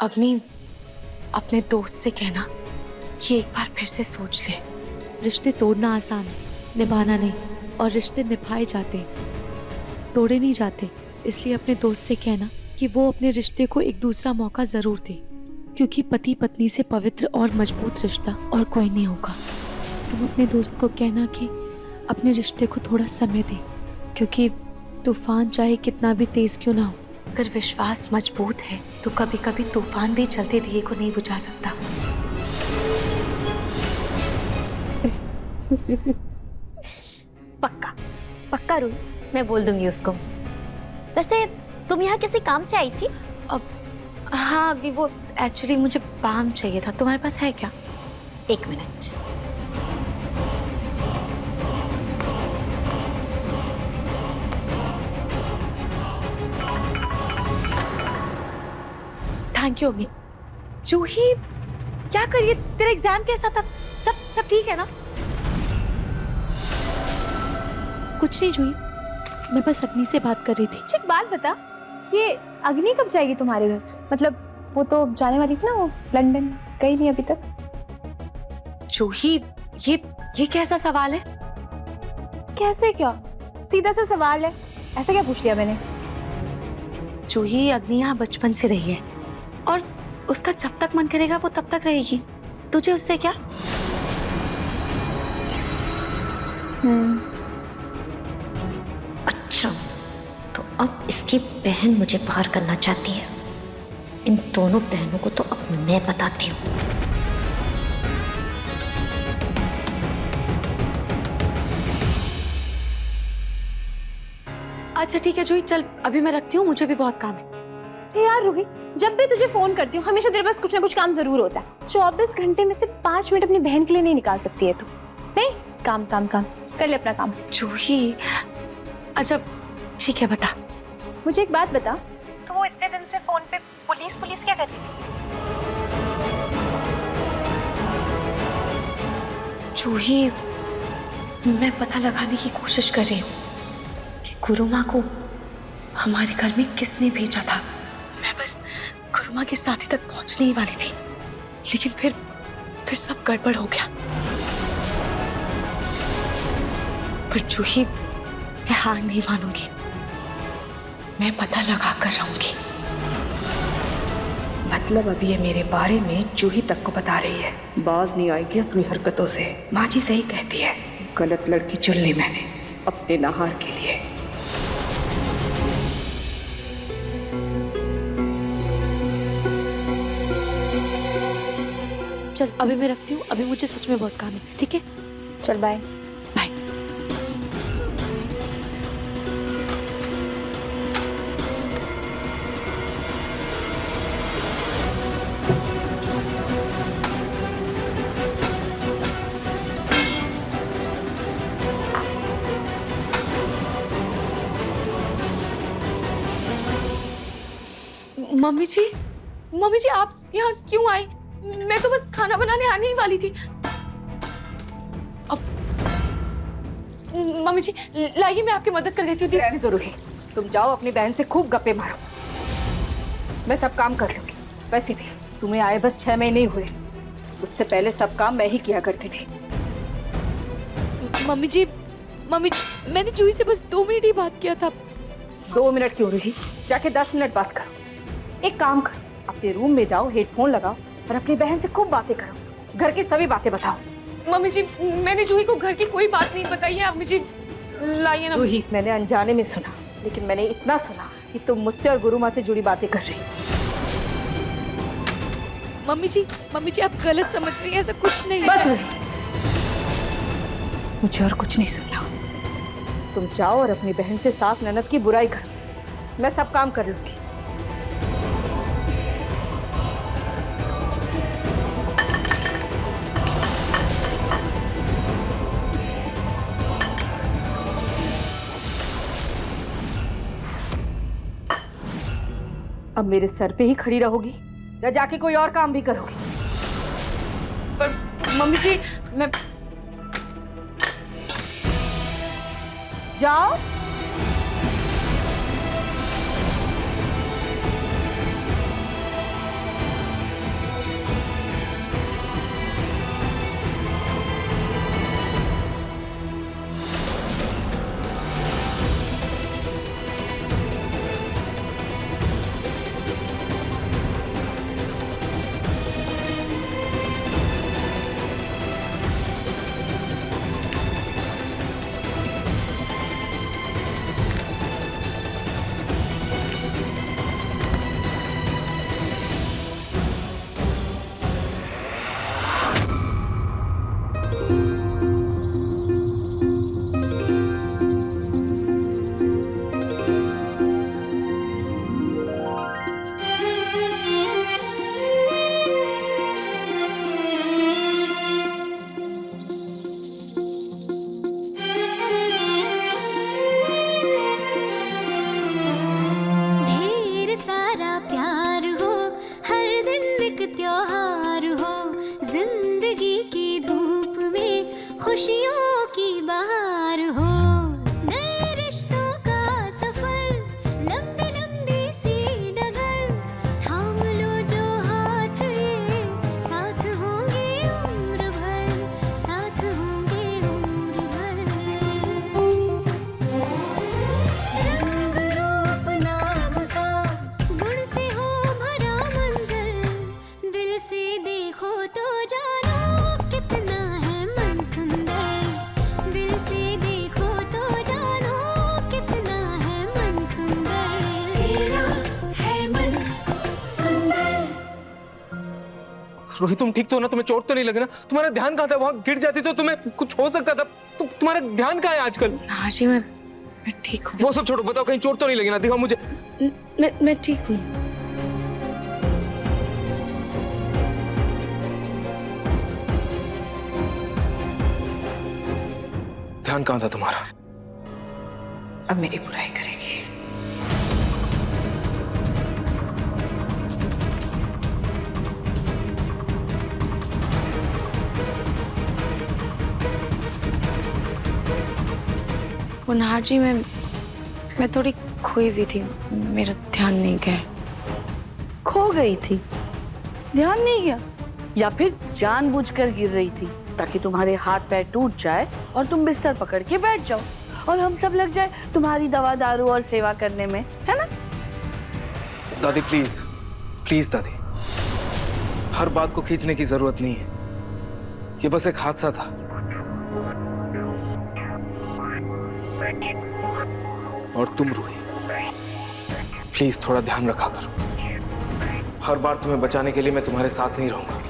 अग्नि, अपने दोस्त से कहना कि एक बार फिर से सोच ले। रिश्ते तोड़ना आसान है, निभाना नहीं। और रिश्ते निभाए जाते हैं, तोड़े नहीं जाते। इसलिए अपने दोस्त से कहना कि वो अपने रिश्ते को एक दूसरा मौका जरूर दे, क्योंकि पति पत्नी से पवित्र और मजबूत रिश्ता और कोई नहीं होगा। तुम अपने दोस्त को कहना कि अपने रिश्ते को थोड़ा समय दे, क्योंकि तूफान चाहे कितना भी तेज क्यों ना हो, अगर विश्वास मजबूत है तो कभी कभी तूफान भी जलते दिए को नहीं बुझा सकता। पक्का पक्का रूही, मैं बोल दूंगी उसको। वैसे तुम यहाँ किसी काम से आई थी? अब हाँ अभी वो एक्चुअली मुझे बाम चाहिए था, तुम्हारे पास है क्या? 1 मिनट। थैंक यू अग्नि। जूही क्या करिए, तेरा एग्जाम कैसा था? सब ठीक है ना? कुछ नहीं जूही, मैं बस अग्नि से बात कर रही थी। एक बात बता, ये अग्नि कब जाएगी तुम्हारे घर से? मतलब वो तो जाने वाली थी ना, वो लंदन गई नहीं अभी तक। जूही ये कैसा सवाल है? कैसे क्या? सीधा सा सवाल है, ऐसा क्या पूछ लिया मैंने? जूही अग्नि यहाँ बचपन से रही है और उसका जब तक मन करेगा वो तब तक रहेगी। तुझे उससे क्या? अच्छा, तो अब इसकी बहन मुझे बाहर करना चाहती है। इन दोनों बहनों को तो अब मैं बताती हूँ। अच्छा ठीक है जूही, चल अभी मैं रखती हूँ, मुझे भी बहुत काम है। अरे यार रूही, जब भी तुझे फोन करती हूँ हमेशा तेरे पास कुछ ना कुछ काम जरूर होता है। 24 घंटे में से 5 मिनट अपनी बहन के लिए नहीं निकाल सकती है तू? नहीं, काम काम काम कर ले अपना काम। जूही अच्छा ठीक है, बता। मुझे एक बात बता, तो वो इतने दिन से फोन पे पुलिस क्या कर रही थी? जूही मैं पता लगाने की कोशिश कर रही हूँ कि गुरुमा को हमारे घर में किसने भेजा था। मैं बस गुरुमा के साथी तक पहुंचने ही वाली थी, लेकिन फिर सब गड़बड़ हो गया। पर जूही मैं हार नहीं मानूंगी, मैं पता लगा कर रहूंगी। मतलब अभी ये मेरे बारे में जूही तक को बता रही है, बाज नहीं आएगी अपनी हरकतों से। माँ जी सही कहती है, गलत लड़की चुन ली मैंने अपने नहार के लिए। चल अभी मैं रखती हूँ, अभी मुझे सच में बहुत काम है। ठीक है, चल बाय। बाय। मम्मी जी आप यहाँ क्यों आए? मैं तो बस खाना बनाने आने ही वाली थी। अब मम्मी जी लाइए, मैं आपकी मदद कर देती हूँ। रहने दो रूही, तुम जाओ अपनी बहन से खूब गप्पे मारो, मैं सब काम कर लूंगी। वैसे भी तुम्हें आए बस 6 महीने ही हुए, उससे पहले सब काम मैं ही किया करती थी। मम्मी जी मैंने जूही से बस 2 मिनट ही बात किया था। 2 मिनट क्यों रूही, जाके 10 मिनट बात करो। एक काम करो, अपने रूम में जाओ, हेडफोन लगाओ और अपनी बहन से खूब बातें करो, घर की सभी बातें बताओ। मम्मी जी मैंने जूही को घर की कोई बात नहीं बताई है। मम्मी जी लाइए ना। रूही मैंने अनजाने में सुना, लेकिन मैंने इतना सुना कि तुम मुझसे और गुरु माँ से जुड़ी बातें कर रही। मम्मी जी आप गलत समझ रही हैं, ऐसा कुछ नहीं है। बस रूही, मुझे और कुछ नहीं सुनना। तुम जाओ और अपनी बहन से सास ननद की बुराई करो, मैं सब काम कर लूंगी। अब मेरे सर पे ही खड़ी रहोगी या जाके कोई और काम भी करोगी? पर मम्मी जी मैं जाओ। रोहित तुम ठीक तो हो ना? तुम्हें चोट तो नहीं लगी ना? तुम्हारा ध्यान कहाँ था? वहां गिर जाती तो तुम्हें कुछ हो सकता था। तुम्हारा ध्यान कहाँ है आजकल? हाँ जी, मैं ठीक हूँ। वो सब छोड़ो, बताओ कहीं चोट तो नहीं लगी ना? दिखाओ मुझे। मैं ठीक हूँ। ध्यान कहाँ था तुम्हारा? अब मेरी बुराई करेगी। पुनः जी, मैं थोड़ी खोई हुई थी, मेरा ध्यान नहीं गया। खो गई थी, ध्यान नहीं गया, या फिर जानबूझकर गिर रही थी ताकि तुम्हारे हाथ पैर टूट जाए और तुम बिस्तर पकड़ के बैठ जाओ और हम सब लग जाए तुम्हारी दवा दारू और सेवा करने में, है ना? दादी प्लीज, प्लीज दादी, हर बात को खींचने की जरूरत नहीं है। ये बस एक हादसा था। और तुम रूही, प्लीज थोड़ा ध्यान रखा करो। हर बार तुम्हें बचाने के लिए मैं तुम्हारे साथ नहीं रहूंगा।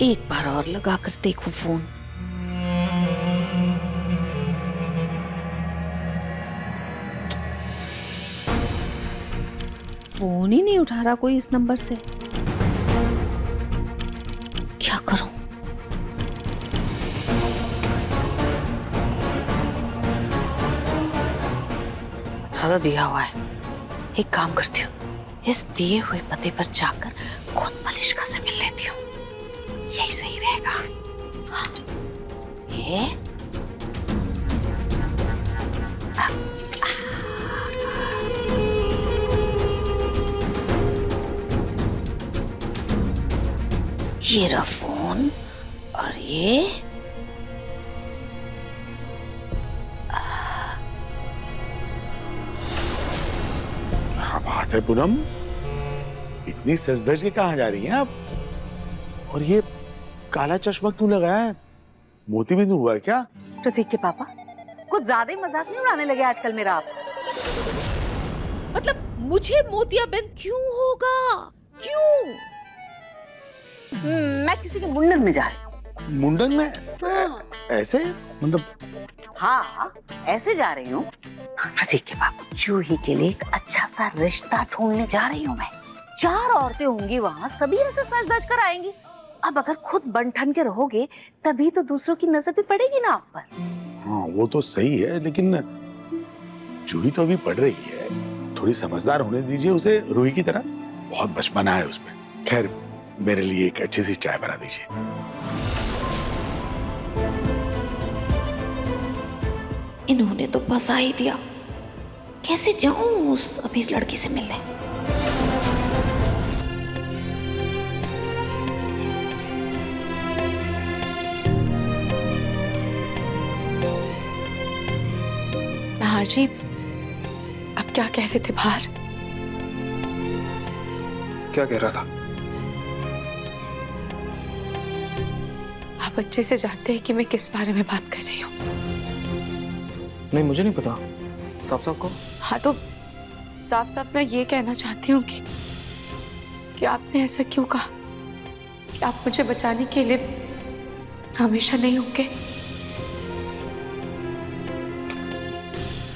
एक बार और लगा कर देखो फोन। फोन ही नहीं उठा रहा कोई इस नंबर से, क्या करूं? बता तो दिया हुआ है, एक काम करती हूँ, इस दिए हुए पते पर जाकर खुद मलिष्का से मिल लेती हूँ, यही सही रहेगा। हाँ। ये रहा फोन और ये क्या बात है पूनम, इतनी सज धज के कहाँ जा रही हैं आप? और ये काला चश्मा क्यों लगाया है? मोती बिंदु हुआ है क्या? प्रतीक के पापा कुछ ज्यादा ही मजाक नहीं उड़ाने लगे आजकल मेरा आप? मतलब मुझे मोतियाबिंद क्यों होगा? क्यों? मैं किसी के मुंडन में जा रही हूँ। मुंडन में? हाँ। ऐसे मतलब? हाँ, ऐसे जा रही हूँ। प्रतीक के पापा, जूही के लिए एक अच्छा सा रिश्ता ढूंढने जा रही हूँ मैं। 4 औरतें होंगी वहाँ, सभी ऐसे सज धज कर आएंगी। अब अगर खुद बन-ठन के रहोगे तभी तो दूसरों की नजर भी पड़ेगी ना आप पर। हाँ वो तो सही है, लेकिन जूही तो अभी पढ़ रही है, थोड़ी समझदार होने दीजिए उसे, रूही की तरह। बहुत बचपना है उसमें। खैर मेरे लिए एक अच्छी सी चाय बना दीजिए। इन्होंने तो फंसा ही दिया, कैसे जाऊं उस अमीर लड़की से मिलने? हाँ जी, आप क्या कह रहे थे बाहर? क्या कह रहा था? आप अच्छे से जानते हैं कि मैं किस बारे में बात कर रही हूँ। नहीं, मुझे नहीं पता। साफ साफ कहो। हाँ तो साफ साफ मैं ये कहना चाहती हूँ कि आपने ऐसा क्यों कहा कि आप मुझे बचाने के लिए हमेशा नहीं होंगे।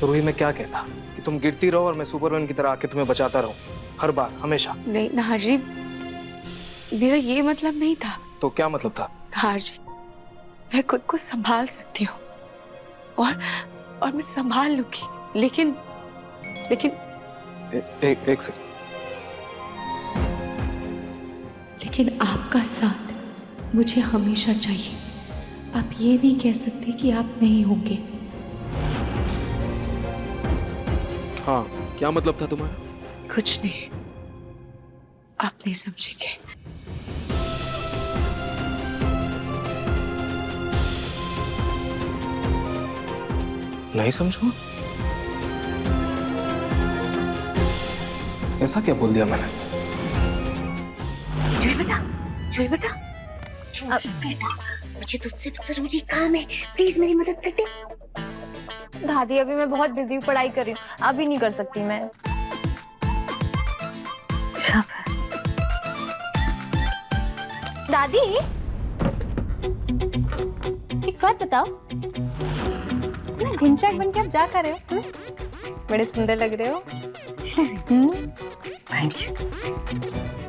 तो रूही मैं क्या कहता कि तुम गिरती रहो और मैं सुपरमैन की तरह आके तुम्हें बचाता रहूं, हर बार हमेशा? नहीं नाहर जी, मेरा ये मतलब नहीं था। तो क्या मतलब था? नाहर जी, मैं खुद को संभाल सकती हूँ और मैं संभाल लूंगी, लेकिन एक सेकंड। लेकिन आपका साथ मुझे हमेशा चाहिए। आप ये नहीं कह सकते कि आप नहीं होंगे। हाँ, क्या मतलब था तुम्हारा? कुछ नहीं। आप नहीं समझेंगे। नहीं समझूं? ऐसा क्या बोल दिया मैंने? जूही बेटा, जूही बेटा, बेटा मुझे तुझसे जरूरी काम है, प्लीज मेरी मदद कर दे। दादी अभी मैं बहुत बिजी हूँ, पढ़ाई कर रही हूँ, अभी नहीं कर सकती मैं। दादी एक बात बताओ, इतना ढिंचैक बन के आप जा कर रहे हो? बड़े सुंदर लग रहे हो। Thank you.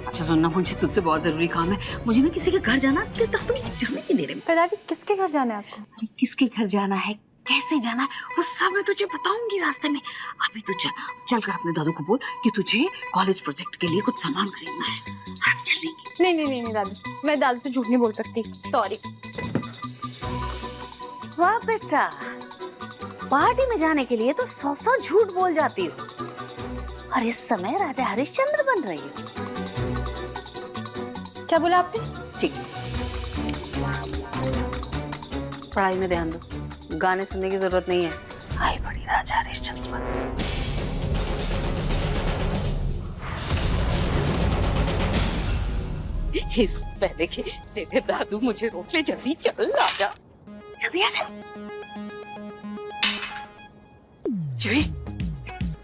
अच्छा सुनना, मुझे तुझसे बहुत जरूरी काम है, मुझे ना किसी के घर जाना, तुम जाने नहीं दे रहे। पर दादी किसके घर जाना है आपको? अरे किसके घर जाना है, कैसे जाना है, वो सब मैं तुझे बताऊंगी रास्ते में। अभी तू चल कर अपने दादू को बोल कि तुझे कॉलेज प्रोजेक्ट के लिए कुछ सामान खरीदना है, हम चलेंगे। नहीं दादी, मैं दादू से झूठ नहीं बोल सकती, सॉरी। वाह बेटा, पार्टी में जाने के लिए तो 100 झूठ बोल जाती हो, और इस समय राजा हरिश्चंद्र बन रही हो। क्या बोला आपने? ठीक, पढ़ाई में ध्यान दो, गाने सुनने की जरूरत नहीं है। आई बड़ी राजा हरिश्चंद्र बन। इस पहले के तेरे दादू मुझे रोक ले, जल्दी चल राजा, जल्दी आ जा। जूही,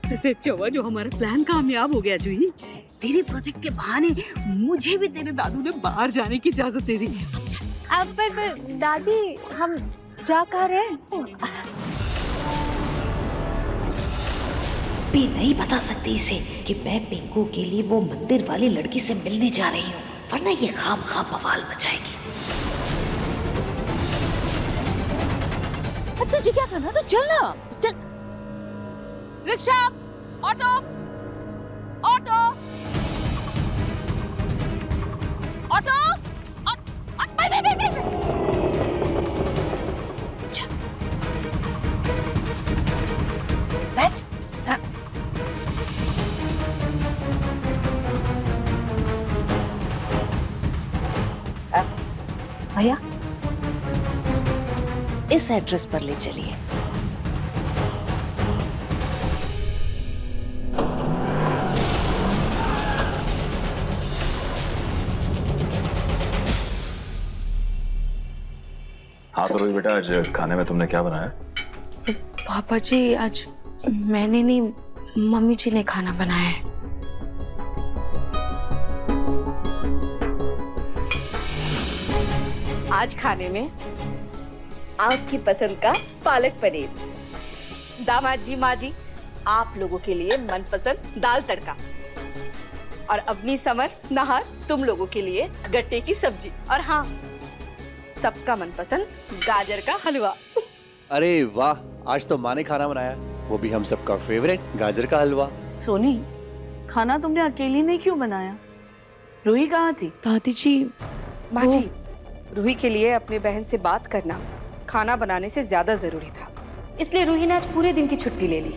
वैसे अच्छा हुआ जो हमारा प्लान कामयाब हो गया जूही। तेरे प्रोजेक्ट के बहाने मुझे भी तेरे दादू ने बाहर जाने की इजाजत दे दी। अब पर दादी हम जा कहाँ रहे हैं? भी नहीं बता सकती इसे कि मैं पिंकू के लिए वो मंदिर वाली लड़की से मिलने जा रही हूँ, वरना ये खाम बवाल मचाएगी। तुझे क्या करना, तो चल ना, चल। रिक्शा, ऑटो, ऑटो, ऑटो, बैठ। भैया इस एड्रेस पर ले चलिए। हाँ तो रोही बेटा, आज खाने में तुमने क्या बनाया? पापा जी आज मैंने नहीं, मम्मी जी ने खाना बनाया है। आज खाने में आपकी पसंद का पालक पनीर, दामाद जी माँ जी आप लोगों के लिए मनपसंद दाल तड़का, और अपनी समर नहार तुम लोगों के लिए गट्टे की सब्जी, और हाँ सबका मनपसंद गाजर का हलवा। अरे वाह, आज तो माँ ने खाना बनाया, वो भी हम सबका फेवरेट गाजर का हलवा। सोनी, खाना तुमने अकेली ने क्यों बनाया? रूही कहाँ थी? दादी जी माँ जी, रूही के लिए अपनी बहन से बात करना खाना बनाने से ज्यादा जरूरी था, इसलिए रूही ने आज पूरे दिन की छुट्टी ले ली।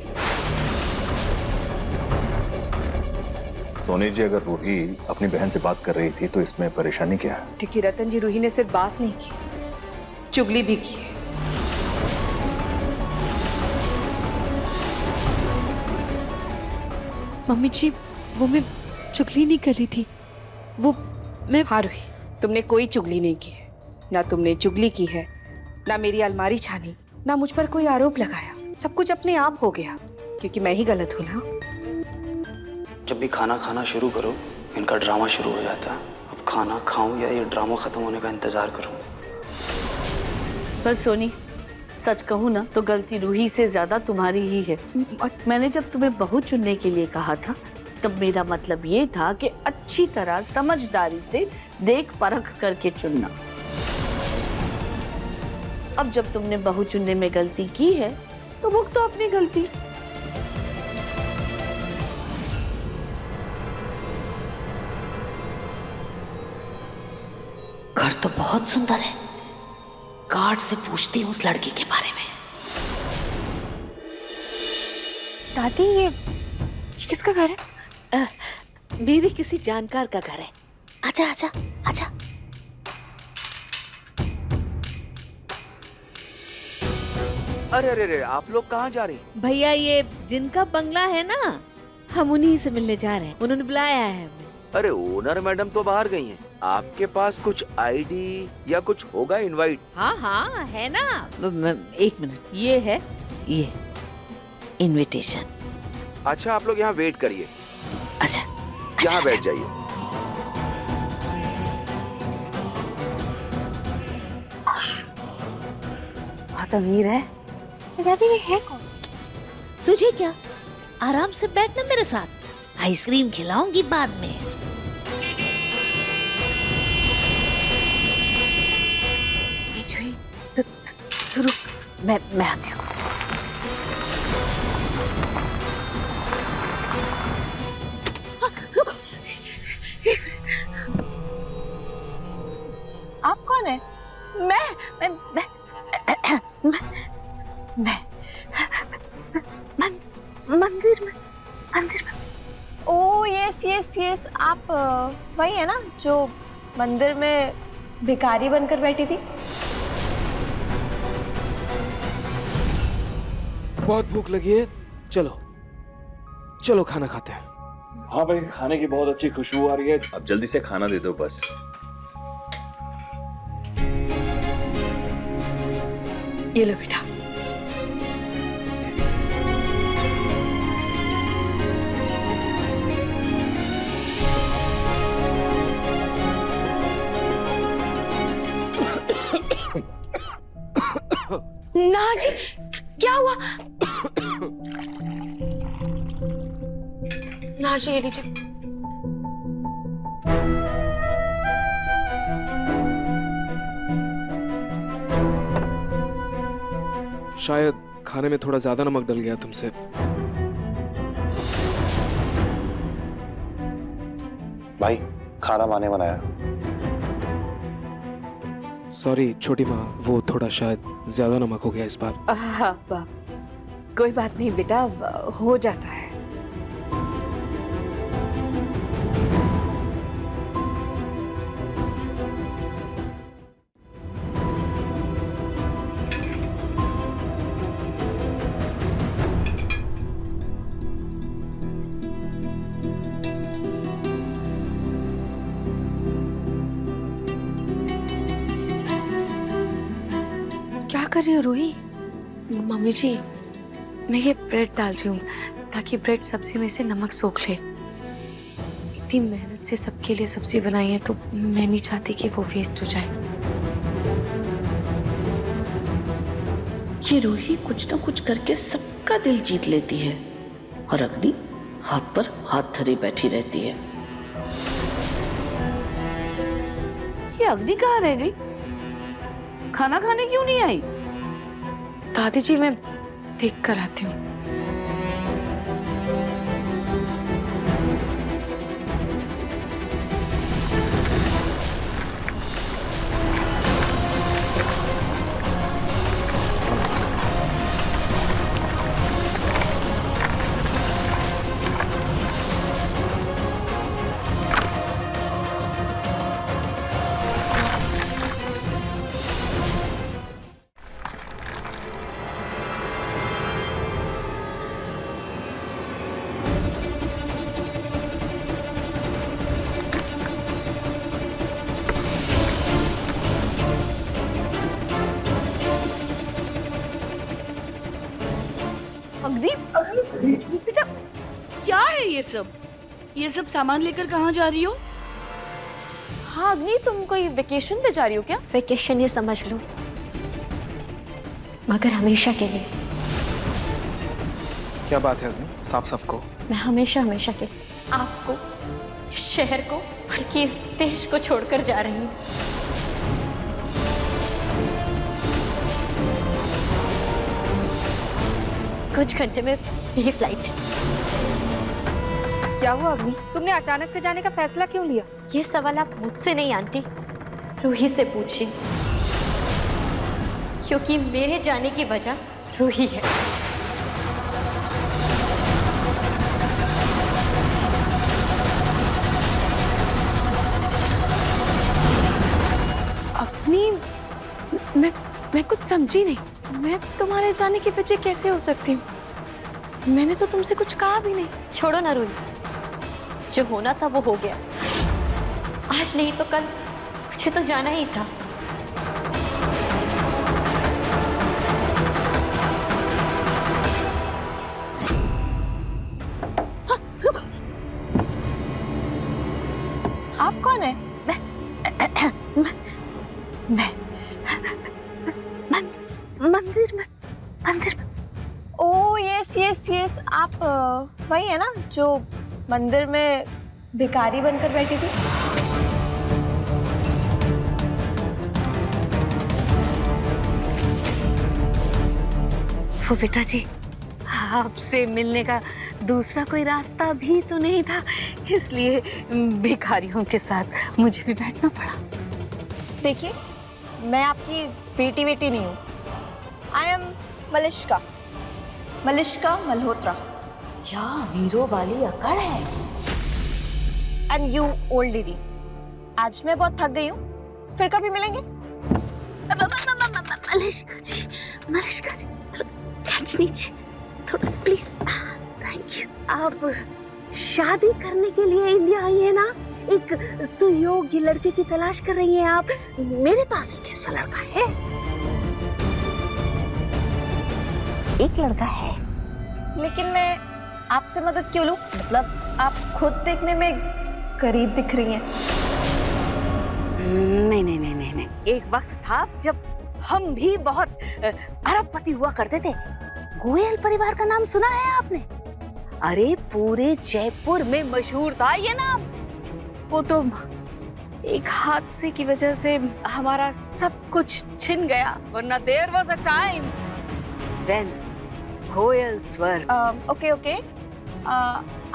सोनी जी, अगर रूही अपनी बहन से बात कर रही थी तो इसमें परेशानी क्या है? क्योंकि रतन जी, रूही ने सिर्फ बात नहीं की, चुगली भी की है। मम्मी जी, वो मैं चुगली नहीं कर रही थी, वो मैं। हाँ रूही, तुमने कोई चुगली नहीं की है, ना तुमने चुगली की है, ना मेरी अलमारी छानी, ना मुझ पर कोई आरोप लगाया। सब कुछ अपने आप हो गया क्योंकि मैं ही गलत हूँ ना। जब भी खाना खाना शुरू करो इनका ड्रामा शुरू हो जाता है। अब खाना खाऊं या ये ड्रामा खत्म होने का इंतजार करूं? पर सोनी, सच कहूँ ना तो गलती रूही से ज्यादा तुम्हारी ही है। मैंने जब तुम्हें बहू चुनने के लिए कहा था तब मेरा मतलब ये था कि अच्छी तरह समझदारी से देख परख करके चुनना। अब जब तुमने बहू चुनने में गलती की है तो भुगतो अपनी गलती। घर तो बहुत सुंदर है, गार्ड से पूछती हूँ उस लड़की के बारे में। दादी ये किसका घर है? मेरे किसी जानकार का घर है। आजा आजा आजा। अरे अरे अरे, आप लोग कहाँ जा रही? भैया ये जिनका बंगला है ना, हम उन्हीं से मिलने जा रहे हैं। उन्होंने बुलाया है हमें। अरे ओनर मैडम तो बाहर गई हैं। आपके पास कुछ आईडी या कुछ होगा इनवाइट? हाँ हाँ है ना। एक मिनट, ये है, ये इनविटेशन। अच्छा आप लोग यहाँ वेट करिए। अच्छा यहाँ बैठ जाइए। बहुत अमीर है। दादी ये है कौन? तुझे क्या, आराम से बैठना मेरे साथ, आइसक्रीम खिलाऊंगी बाद में। तू रुक, मैं आती हूँ। आप कौन है? मंदिर में। ओ यस यस यस, आप वही है ना जो मंदिर में भिखारी बनकर बैठी थी? बहुत भूख लगी है, चलो चलो खाना खाते हैं। हाँ भाई, खाने की बहुत अच्छी खुशबू आ रही है। अब जल्दी से खाना दे दो बस। ये लो बेटा। ना जी, क्या हुआ? ना जी, ये लीजिए। शायद खाने में थोड़ा ज्यादा नमक डल गया तुमसे। भाई खाना माने बनाया। सॉरी छोटी माँ, वो थोड़ा शायद ज्यादा नमक हो गया इस बार। कोई बात नहीं बेटा, हो जाता है। क्या कर रही हो रूही? मम्मी जी, मैं ये ब्रेड डाल रही हूँ ताकि ब्रेड सब्जी में से नमक सोख ले। इतनी मेहनत से सबके लिए सब्जी बनाई है तो मैं नहीं चाहती कि वो वेस्ट हो जाए। ये रूही कुछ ना कुछ करके सबका दिल जीत लेती है और अग्नि हाथ पर हाथ धरी बैठी रहती है। ये अग्नि कहाँ रह गई? खाना खाने क्यों नहीं आई? दादी जी मैं देख कर आती हूँ। बेटा क्या है ये सब? ये सब सामान लेकर कहाँ जा रही हो? हाँ अग्नि, तुम कोई वेकेशन पे जा रही हो क्या? वेकेशन ये समझ लो, मगर हमेशा के लिए। क्या बात है अग्नि? साफ साफ को। मैं हमेशा हमेशा के आपको, इस शहर को, बल्कि इस देश को छोड़कर जा रही हूँ। कुछ घंटे में मेरी फ्लाइट। क्या हुआ अग्नि? तुमने अचानक से जाने का फैसला क्यों लिया? ये सवाल आप मुझसे नहीं आंटी, रूही से पूछिए, क्योंकि मेरे जाने की वजह रूही है। मैं कुछ समझी नहीं। मैं तुम्हारे जाने की वजह कैसे हो सकती हूँ? मैंने तो तुमसे कुछ कहा भी नहीं। छोड़ो ना रूही, जो होना था वो हो गया। आज नहीं तो कल मुझे तो जाना ही था। आप कौन है? मंदिर में। ओ यस यस यस, आप वही है ना जो मंदिर में भिखारी बनकर बैठी थी? वो बेटा जी, आपसे मिलने का दूसरा कोई रास्ता भी तो नहीं था, इसलिए भिखारियों के साथ मुझे भी बैठना पड़ा। देखिए, मैं आपकी बेटी नहीं हूँ। I am Malishka Malhotra. क्या हीरो वाली अकड़ है? एंड यू ओल्ड लेडी, आज मैं बहुत थक गई हूँ, फिर कभी मिलेंगे। मलिश्का जी थोड़ा खींच नीचे, थोड़ा प्लीज, थैंक यू। आप शादी करने के लिए इंडिया आई है ना? एक सुयोग्य लड़के की तलाश कर रही हैं आप। मेरे पास एक ऐसा लड़का है, एक लड़का है। लेकिन मैं आपसे मदद क्यों लूं? मतलब आप खुद देखने में करीब दिख रही हैं। नहीं। एक वक्त था जब हम भी बहुत अरबपति हुआ करते थे। गोयल परिवार का नाम सुना है आपने? अरे पूरे जयपुर में मशहूर था ये नाम। वो तो एक हादसे की वजह से हमारा सब कुछ छिन गया, वरना there was a time when गोयल स्वर। ओके।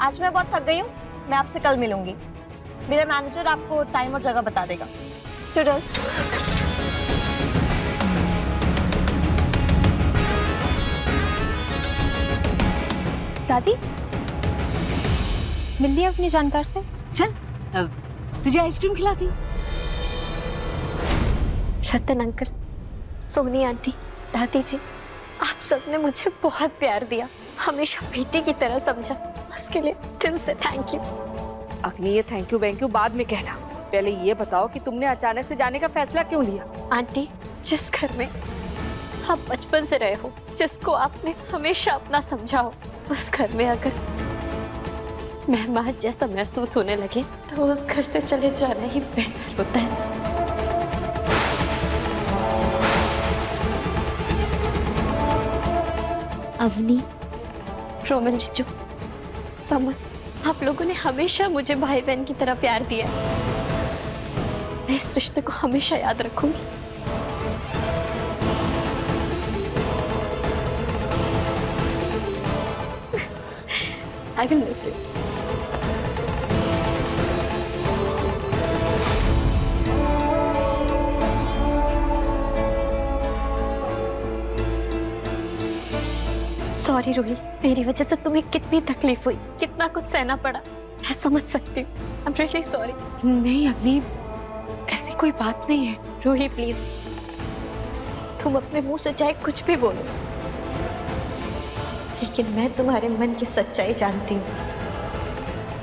आज मैं बहुत थक गई हूँ, मैं आपसे कल मिलूंगी। मेरा मैनेजर आपको टाइम और जगह बता देगा। चलो। दादी, मिल लिया अपनी जानकार से? चल तुझे आइसक्रीम खिलाती। रतन अंकल, सोनी आंटी, दादी जी, आप सबने मुझे बहुत प्यार दिया, हमेशा बेटी की तरह समझा। उसके लिए दिल से थैंक यू। अग्नि, ये थैंक यू बाद में कहना, पहले ये बताओ कि तुमने अचानक से जाने का फैसला क्यों लिया? आंटी, जिस घर में आप बचपन से रहे हो, जिसको आपने हमेशा अपना समझा हो, उस घर में अगर मेहमान जैसा महसूस होने लगे तो उस घर से चले जाना ही बेहतर होता है। अवनी, रोमन जीजू, समन, आप लोगों ने हमेशा मुझे भाई बहन की तरह प्यार दिया। मैं इस रिश्ते को हमेशा याद रखूंगी। I will miss you. Sorry Ruhi, मेरी वजह से तुम्हें कितनी तकलीफ हुई, कितना कुछ सहना पड़ा, मैं समझ सकती हूँ। I'm really sorry. नहीं अग्नि, ऐसी कोई बात नहीं है। रूही प्लीज, तुम अपने मुंह से चाहे कुछ भी बोलो, लेकिन मैं तुम्हारे मन की सच्चाई जानती हूँ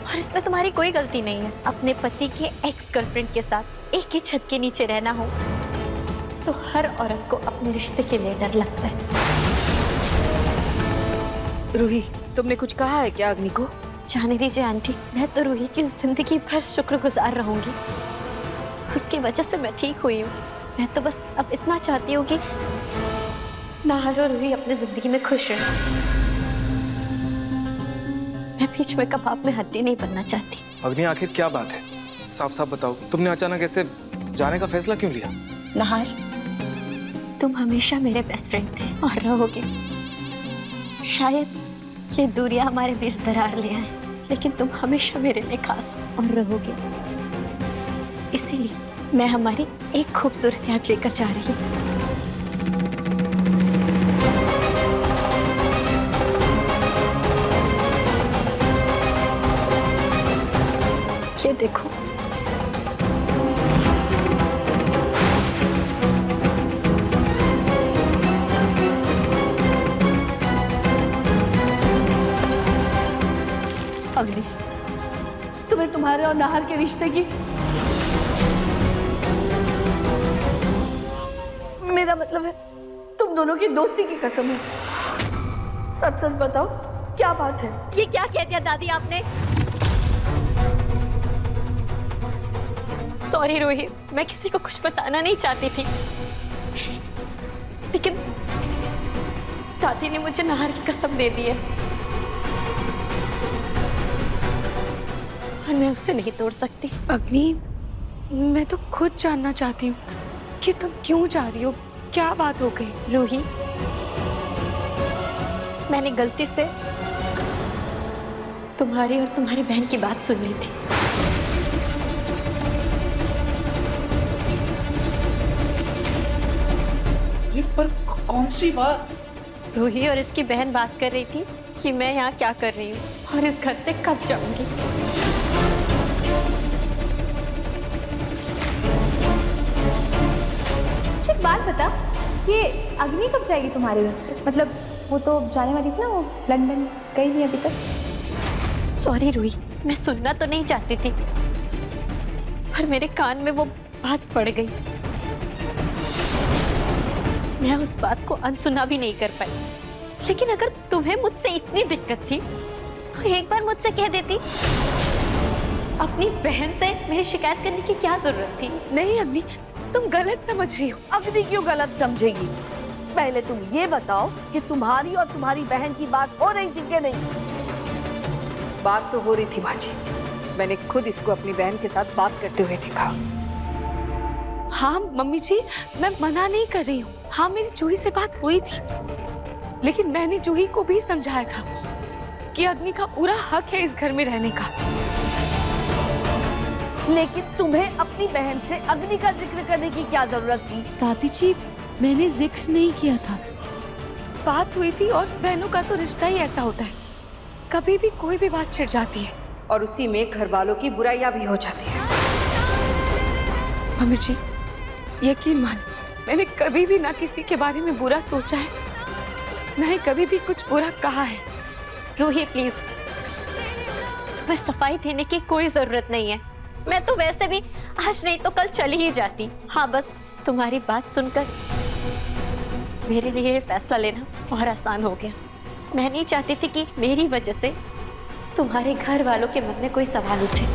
और इसमें तुम्हारी कोई गलती नहीं है। अपने पति के एक्स गर्लफ्रेंड के साथ एक ही छत के नीचे रहना हो तो हर औरत को अपने रिश्ते के लिए डर लगता है। रूही, तुमने कुछ कहा है क्या अग्नि को? जाने दीजिए आंटी, मैं तो रूही की जिंदगी भर शुक्रगुजार रहूंगी। उसकी वजह से मैं ठीक हुई हूँ। मैं तो बस अब इतना चाहती हूँ कि नाहर और रूही अपनी जिंदगी में खुश रहें। मैं बीच में कबाब में हड्डी नहीं बनना चाहती। अग्नि, आखिर क्या बात है? साफ साफ बताओ, तुमने अचानक ऐसे जाने का फैसला क्यों लिया? नाहर, तुम हमेशा मेरे बेस्ट फ्रेंड थे और रहोगे। शायद ये दूरियां हमारे बीच दरार ले आए, लेकिन तुम हमेशा मेरे लिए खास हो और रहोगे। इसीलिए मैं हमारी एक खूबसूरत याद लेकर जा रही हूँ। ये देखो, तुम्हारे और नाहर के रिश्ते की? मेरा मतलब है तुम दोनों की दोस्ती की कसम है। सच सच बताओ, क्या बात है? ये क्या कह दिया दादी आपने? सॉरी रोहित, मैं किसी को कुछ बताना नहीं चाहती थी, लेकिन दादी ने मुझे नाहर की कसम दे दी है और मैं उसे नहीं तोड़ सकती। अग्नि, मैं तो खुद जानना चाहती हूँ कि तुम क्यों जा रही हो, क्या बात हो गई? रूही, मैंने गलती से तुम्हारी और तुम्हारी बहन की बात सुन ली थी। ये पर कौन सी बात? रूही और इसकी बहन बात कर रही थी कि मैं यहाँ क्या कर रही हूँ और इस घर से कब जाऊंगी। अच्छा एक बात बता, ये अग्नि कब जाएगी तुम्हारे घर से? मतलब वो तो जाने वाली थी ना, वो लंदन गई नहीं अभी तक। सॉरी रूही, मैं सुनना तो नहीं चाहती थी, पर मेरे कान में वो बात पड़ गई। मैं उस बात को अनसुना भी नहीं कर पाई। लेकिन अगर तुम्हें मुझसे इतनी दिक्कत थी तो एक बार मुझसे कह देती। अपनी बहन से मेरी शिकायत करने की क्या जरूरत थी? नहीं अग्नि, तुम गलत समझ रही हो। अग्नि क्यों गलत समझेगी? पहले तुम ये बताओ कि तुम्हारी और तुम्हारी बहन की बात हो रही थी कि नहीं? बात तो हो रही थी माँ जी, मैंने खुद इसको अपनी बहन के साथ बात करते हुए देखा। हाँ मम्मी जी, मैं मना नहीं कर रही हूँ। हाँ मेरी जूही से बात हुई थी, लेकिन मैंने जूही को भी समझाया था कि अग्नि का पूरा हक है इस घर में रहने का। लेकिन तुम्हें अपनी बहन से अग्नि का जिक्र करने की क्या जरूरत थी? दादी जी, मैंने जिक्र नहीं किया था। बात हुई थी और बहनों का तो रिश्ता ही ऐसा होता है, कभी भी कोई भी बात छिड़ जाती है और उसी में घर वालों की बुराइयां भी हो जाती है। मम्मी जी, यकीन मान, मैंने कभी भी ना किसी के बारे में बुरा सोचा है, ना ही कभी भी कुछ बुरा कहा है। रूही प्लीज, तुम्हें सफाई देने की कोई जरूरत नहीं है। मैं तो वैसे भी आज नहीं तो कल चली ही जाती। हाँ बस तुम्हारी बात सुनकर मेरे लिए ये फैसला लेना और आसान हो गया। मैं नहीं चाहती थी कि मेरी वजह से तुम्हारे घर वालों के मन में कोई सवाल उठे।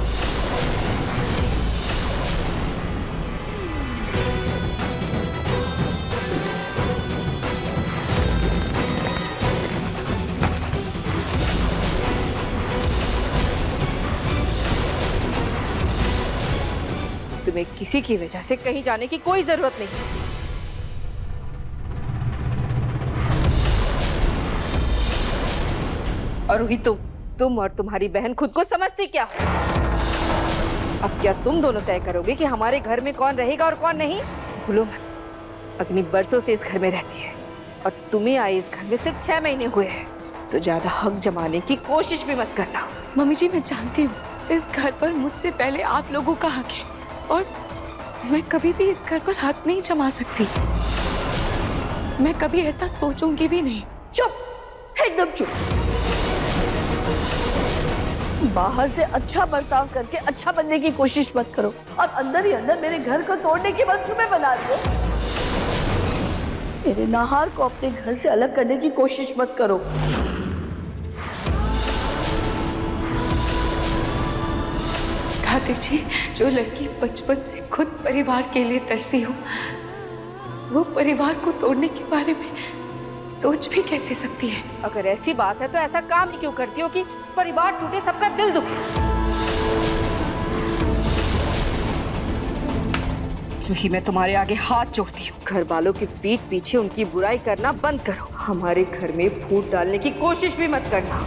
तुम्हें किसी की वजह से कहीं जाने की कोई जरूरत नहीं। और रूही, तुम और तुम्हारी बहन खुद को समझती क्या हो? अब क्या तुम दोनों तय करोगे कि हमारे घर में कौन रहेगा और कौन नहीं? भूलो मत, अग्नि बरसों से इस घर में रहती है और तुम्हें आए इस घर में सिर्फ 6 महीने हुए हैं, तो ज्यादा हक जमाने की कोशिश भी मत करना। मम्मी जी, मैं जानती हूँ इस घर पर मुझसे पहले आप लोगों का हक है और मैं कभी भी इस घर पर हक नहीं जमा सकती। मैं कभी ऐसा सोचूंगी भी नहीं। चुप, एकदम चुप। बाहर से अच्छा बर्ताव करके अच्छा बनने की कोशिश मत करो और अंदर ही अंदर मेरे घर को तोड़ने के मंसूबे बना रही हो। मेरे नाहार को अपने घर से अलग करने की कोशिश मत करो। दादी जी, जो लड़की बचपन से खुद परिवार के लिए तरसी हो, वो परिवार को तोड़ने के बारे में सोच भी कैसे सकती है? अगर ऐसी बात है तो ऐसा काम ही क्यों करती हो कि परिवार टूटे, सबका दिल दुखे? जूही, मैं तुम्हारे आगे हाथ जोड़ती हूँ, घर वालों की पीठ पीछे उनकी बुराई करना बंद करो। हमारे घर में फूट डालने की कोशिश भी मत करना।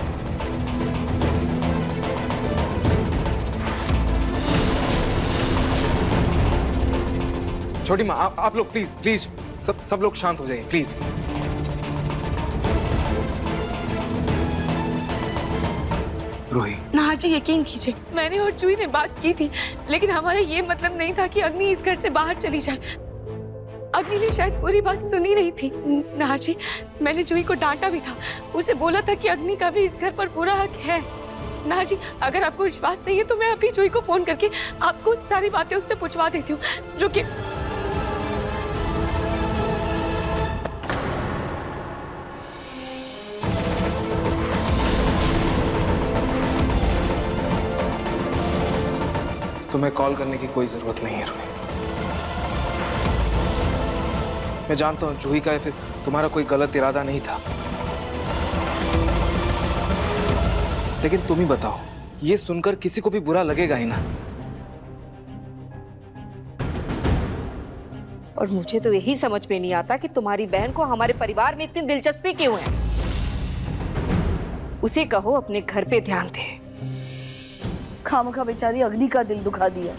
छोटी माँ, आप लोग प्लीज प्लीज सब लोग शांत हो जाइए प्लीज। रूही, नाहर जी, यकीन कीजिए, मैंने और जूही ने बात की थी, लेकिन हमारा ये मतलब नहीं था कि अग्नि इस घर से बाहर चली जाए। अग्नि ने शायद पूरी बात सुनी नहीं थी। नाहर जी, मैंने जूही को डांटा भी था, उसे बोला था कि अग्नि का भी इस घर पर पूरा हक है। ना जी, अगर आपको विश्वास नहीं है तो मैं अभी जूही को फोन करके आपको सारी बातें उससे पूछवा देती हूँ। रुकिए। तुम्हें कॉल करने की कोई जरूरत नहीं है रूही। मैं जानता हूं जूही का या फिर तुम्हारा कोई गलत इरादा नहीं था, लेकिन तुम ही बताओ, ये सुनकर किसी को भी बुरा लगेगा ही ना। और मुझे तो यही समझ में नहीं आता कि तुम्हारी बहन को हमारे परिवार में इतनी दिलचस्पी क्यों है। उसे कहो अपने घर पे ध्यान दे। खामखा बेचारी अग्नि का दिल दुखा दिया।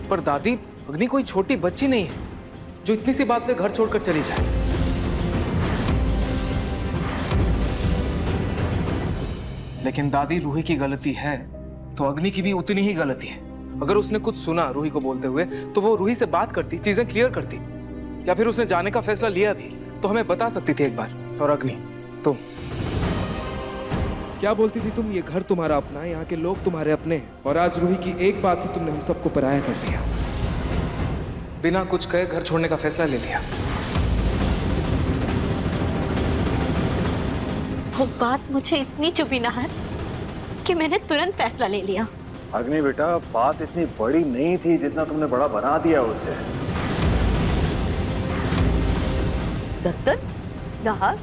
पर दादी, अग्नि कोई छोटी बच्ची नहीं है जो इतनी सी बात पे घर छोड़कर चली जाए। लेकिन दादी, रूही की गलती है तो अग्नि की भी उतनी ही गलती है। अगर उसने कुछ सुना रूही को बोलते हुए तो वो रूही से बात करती, चीजें क्लियर करती, या फिर उसने जाने का फैसला लिया भी तो हमें बता सकती थी एक बार। और अग्नि, तुम क्या बोलती थी तुम? ये घर तुम्हारा अपना है, यहाँ के लोग तुम्हारे अपने हैं, और आज रूही की एक बात से तुमने हम सबको पराया कर दिया। बिना कुछ कहे घर छोड़ने का फैसला ले लिया। वो बात मुझे इतनी चुभी नाहर कि मैंने तुरंत फैसला ले लिया। अग्नि बेटा, बात इतनी बड़ी नहीं थी जितना तुमने बड़ा बना दिया उसे। दत्तन, नाहर,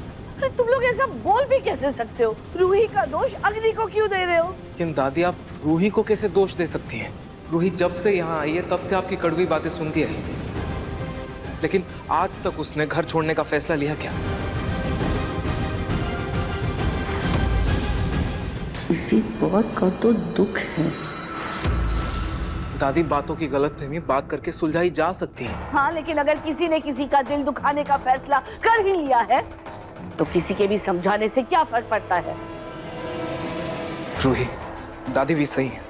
तुम लोग ऐसा बोल भी कैसे सकते हो? रूही का दोष अग्नि को क्यों दे रहे हो? लेकिन दादी, आप रूही को कैसे दोष दे सकती हैं? रूही जब से यहाँ आई है तब से आपकी कड़वी बातें सुनती आई, लेकिन आज तक उसने घर छोड़ने का फैसला लिया क्या? इसी बात का तो दुख है। दादी, बातों की गलतफहमी बात करके सुलझाई जा सकती है। हाँ, लेकिन अगर किसी ने किसी का दिल दुखाने का फैसला कर ही लिया है तो किसी के भी समझाने से क्या फर्क पड़ता है? रूही, दादी भी सही है।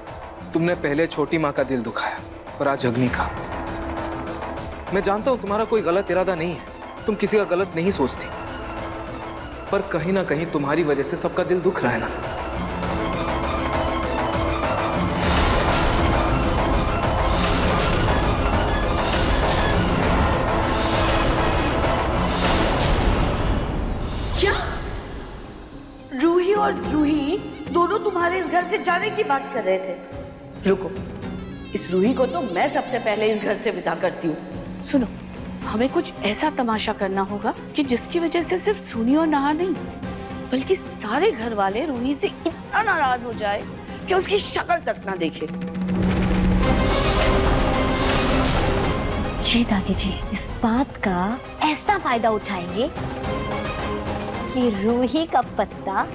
तुमने पहले छोटी माँ का दिल दुखाया और आज अग्नि का। मैं जानता हूं तुम्हारा कोई गलत इरादा नहीं है, तुम किसी का गलत नहीं सोचती, पर कहीं ना कहीं तुम्हारी वजह से सबका दिल दुख रहा है ना। क्या रूही और जूही दोनों तुम्हारे इस घर से जाने की बात कर रहे थे? रुको, इस रूही को तो मैं सबसे पहले इस घर से विदा करती हूँ। सुनो, हमें कुछ ऐसा तमाशा करना होगा कि जिसकी वजह से सिर्फ सोनी और नाहा नहीं बल्कि सारे घर वाले रूही से इतना नाराज हो जाए कि उसकी शक्ल तक ना देखे। जी दादी जी, इस बात का ऐसा फायदा उठाएंगे कि रूही का पत्ता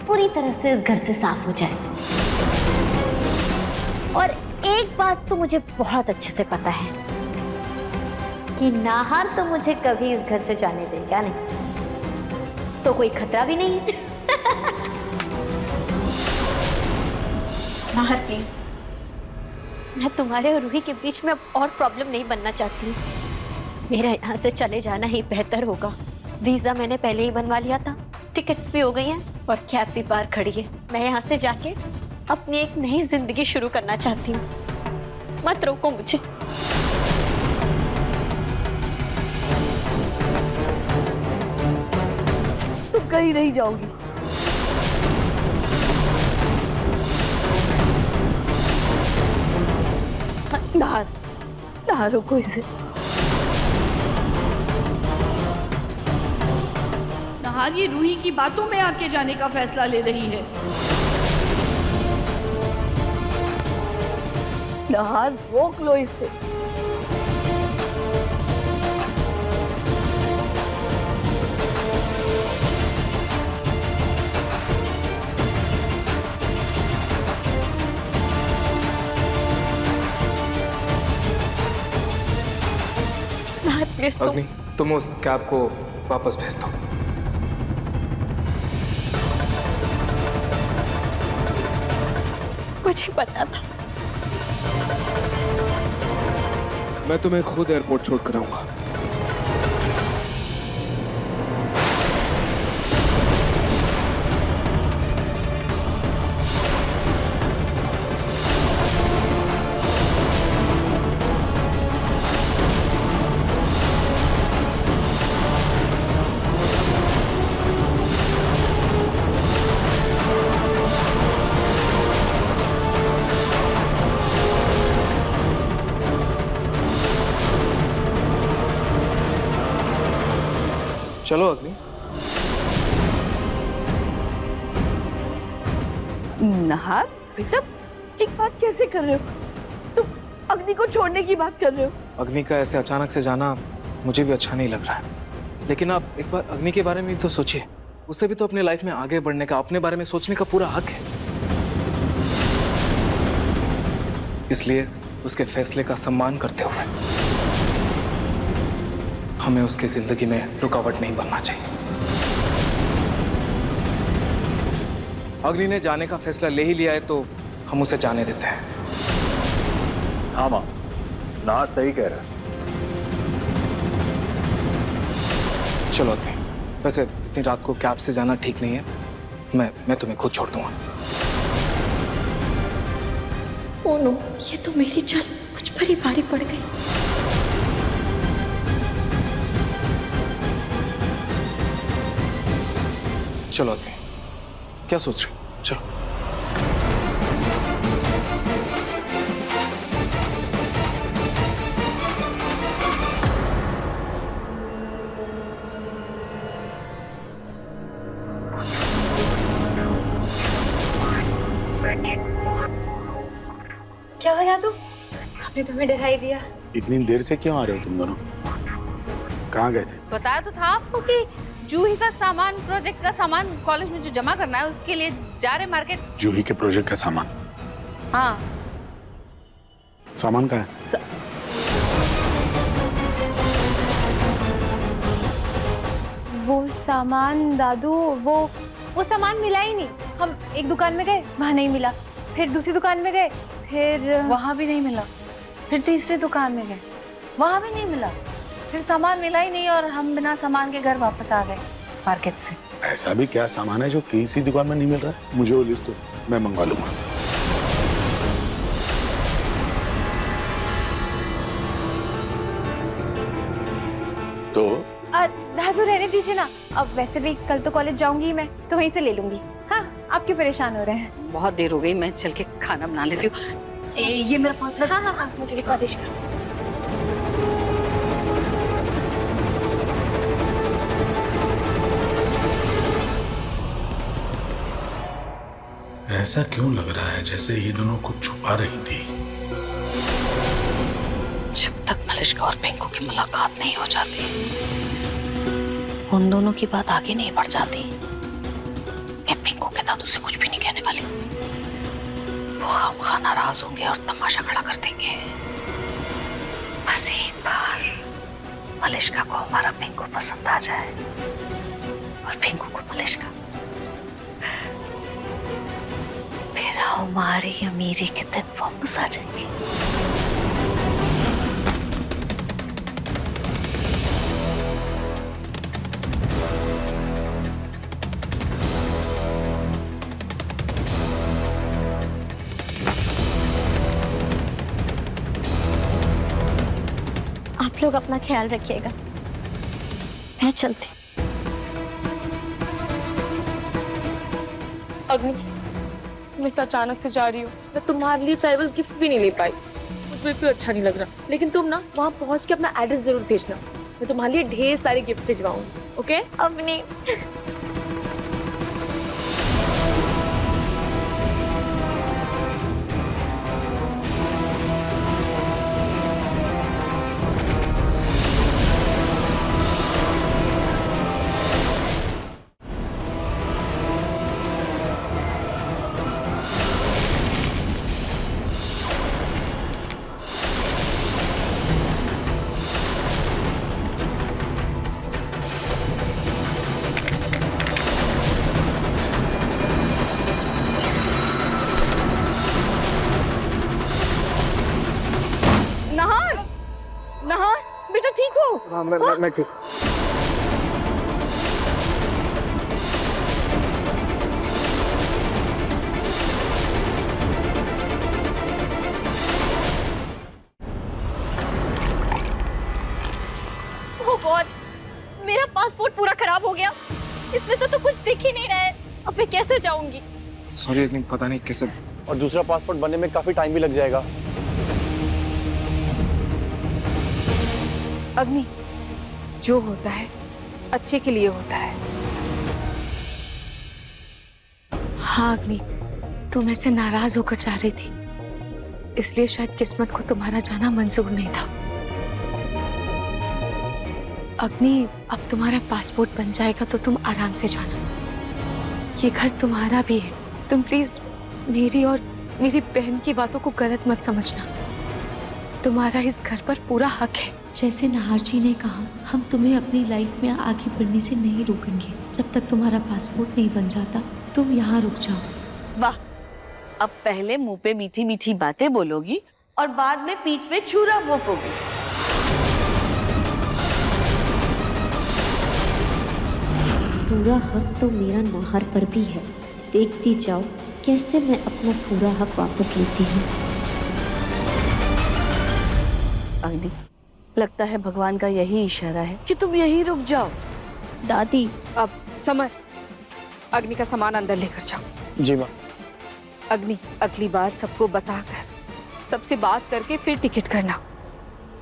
पूरी तरह से इस घर से साफ हो जाए। और एक बात तो मुझे बहुत अच्छे से पता है कि नाहर तो मुझे कभी इस घर से जाने देगा नहीं, तो कोई खतरा भी नहीं है। नाहर प्लीज, मैं तुम्हारे और रूही के बीच में अब और प्रॉब्लम नहीं बनना चाहती। मेरा यहाँ से चले जाना ही बेहतर होगा। वीजा मैंने पहले ही बनवा लिया था, टिकट्स भी हो गई हैं और कैब भी बाहर खड़ी है। मैं यहाँ से जाके अपनी एक नई जिंदगी शुरू करना चाहती हूँ। मत रोको मुझे। तुम कहीं नहीं जाओगी। नाहर, नाहर रोको इसे। नाहर ये रूही की बातों में आके जाने का फैसला ले रही है। नाहर रोक लो इसे। अग्नि, तुम उस कैब को वापस भेज दो। मुझे पता था। मैं तुम्हें खुद एयरपोर्ट छोड़कर आऊंगा। चलो अग्नि। नहार बेटा, एक बात कैसे कर रहे हो तुम? अग्नि को छोड़ने की बात कर रहे हो? अग्नि का ऐसे अचानक से जाना मुझे भी अच्छा नहीं लग रहा है, लेकिन आप एक बार अग्नि के बारे में भी तो सोचिए। उसे भी तो अपने लाइफ में आगे बढ़ने का, अपने बारे में सोचने का पूरा हक है। इसलिए उसके फैसले का सम्मान करते हुए हमें उसकी जिंदगी में रुकावट नहीं बनना चाहिए। अग्नि ने जाने का फैसला ले ही लिया है तो हम उसे जाने देते हैं। हाँ माँ, नाथ सही कह रहा है। चलो अग्नि, वैसे इतनी रात को कैब से जाना ठीक नहीं है, मैं तुम्हें खुद छोड़ दूंगा। ओह नो, ये तो मेरी जान मुझ पर ही भारी पड़ गई। चलो अग्नि, क्या सोच रहे हो? चलो। क्या हुआ यादू? आपने तुम्हें डरा ही दिया। इतनी देर से क्यों आ रहे हो तुम दोनों? कहाँ गए थे? बताया तो था आपको कि जूही का सामान, प्रोजेक्ट का सामान कॉलेज में जो जमा करना है उसके लिए जा रहे मार्केट। जूही के प्रोजेक्ट का सामान? हाँ। सामान कहाँ है? वो सामान दादू, वो सामान मिला ही नहीं। हम एक दुकान में गए, वहाँ नहीं मिला। फिर दूसरी दुकान में गए, फिर वहाँ भी नहीं मिला। फिर तीसरी दुकान में गए, वहाँ भी नहीं मिला। फिर सामान मिला ही नहीं और हम बिना सामान के घर वापस आ गए मार्केट से। ऐसा भी क्या सामान है जो किसी दुकान में नहीं मिल रहा है? मुझे वो लिस्ट दो, मैं मंगवा लूंगा। तो दादू रहने दीजिए ना, अब वैसे भी कल तो कॉलेज जाऊंगी मैं, तो वहीं से ले लूंगी। हाँ, आप क्यों परेशान हो रहे हैं? बहुत देर हो गई, मैं चल के खाना बना लेती हूँ। ये मेरा पास रख। हाँ, मुझे भी कॉलेज का। ऐसा क्यों लग रहा है जैसे ये दोनों कुछ छुपा रही थी? जब तक मलिश्का और पिंकू की मुलाकात नहीं हो जाती, उन दोनों की बात आगे नहीं बढ़ जाती, मैं पिंकू के दादू से कुछ भी नहीं कहने वाली। वो खामखा नाराज होंगे और तमाशा खड़ा कर देंगे। बस एक बार मलिश्का को हमारा पिंकू पसंद आ जाए और पिंकू को मलिश्का, फिर हमारी अमीरी के दिन वापस आ जाएंगे। आप लोग अपना ख्याल रखिएगा, मैं चलती। अग्नि, मैं इस अचानक से जा रही हूँ। मैं तुम्हारे लिए फेयरवेल गिफ्ट भी नहीं ले पाई, मुझे बिल्कुल अच्छा नहीं लग रहा। लेकिन तुम ना वहाँ पहुँच के अपना एड्रेस जरूर भेजना, मैं तुम्हारे लिए ढेर सारे गिफ्ट भिजवाऊंगी। ओके? अग्नि, बेटा ठीक हो? हाँ, मैं ठीक। ओह गॉड, मेरा पासपोर्ट पूरा खराब हो गया। इसमें से तो कुछ दिख ही नहीं रहा है। अब मैं कैसे जाऊंगी? सॉरी अग्नि, पता नहीं कैसे। और दूसरा पासपोर्ट बनने में काफी टाइम भी लग जाएगा। अग्नि, जो होता है अच्छे के लिए होता है। हाँ अग्नि, तुम ऐसे नाराज होकर जा रही थी, इसलिए शायद किस्मत को तुम्हारा जाना मंजूर नहीं था। अग्नि, अब तुम्हारा पासपोर्ट बन जाएगा तो तुम आराम से जाना। ये घर तुम्हारा भी है। तुम प्लीज मेरी और मेरी बहन की बातों को गलत मत समझना। तुम्हारा इस घर पर पूरा हक है। जैसे नाहर जी ने कहा, हम तुम्हें अपनी लाइफ में आगे बढ़ने से नहीं रोकेंगे। जब तक तुम्हारा पासपोर्ट नहीं बन जाता तुम यहाँ रुक जाओ। वाह, अब पहले मुंह पे मीठी मीठी बातें बोलोगी और बाद में पीठ पे छुरा भोंकोगी। पूरा हक तो मेरा नाहर पर भी है। देखती जाओ कैसे मैं अपना पूरा हक वापस लेती हूँ। अग्नि, लगता है भगवान का यही इशारा है कि तुम यहीं रुक जाओ। दादी, अब समर, अग्नि का सामान अंदर लेकर जाओ। जी माँ। अग्नि, अगली बार सबको बताकर, सबसे बात करके फिर टिकट करना।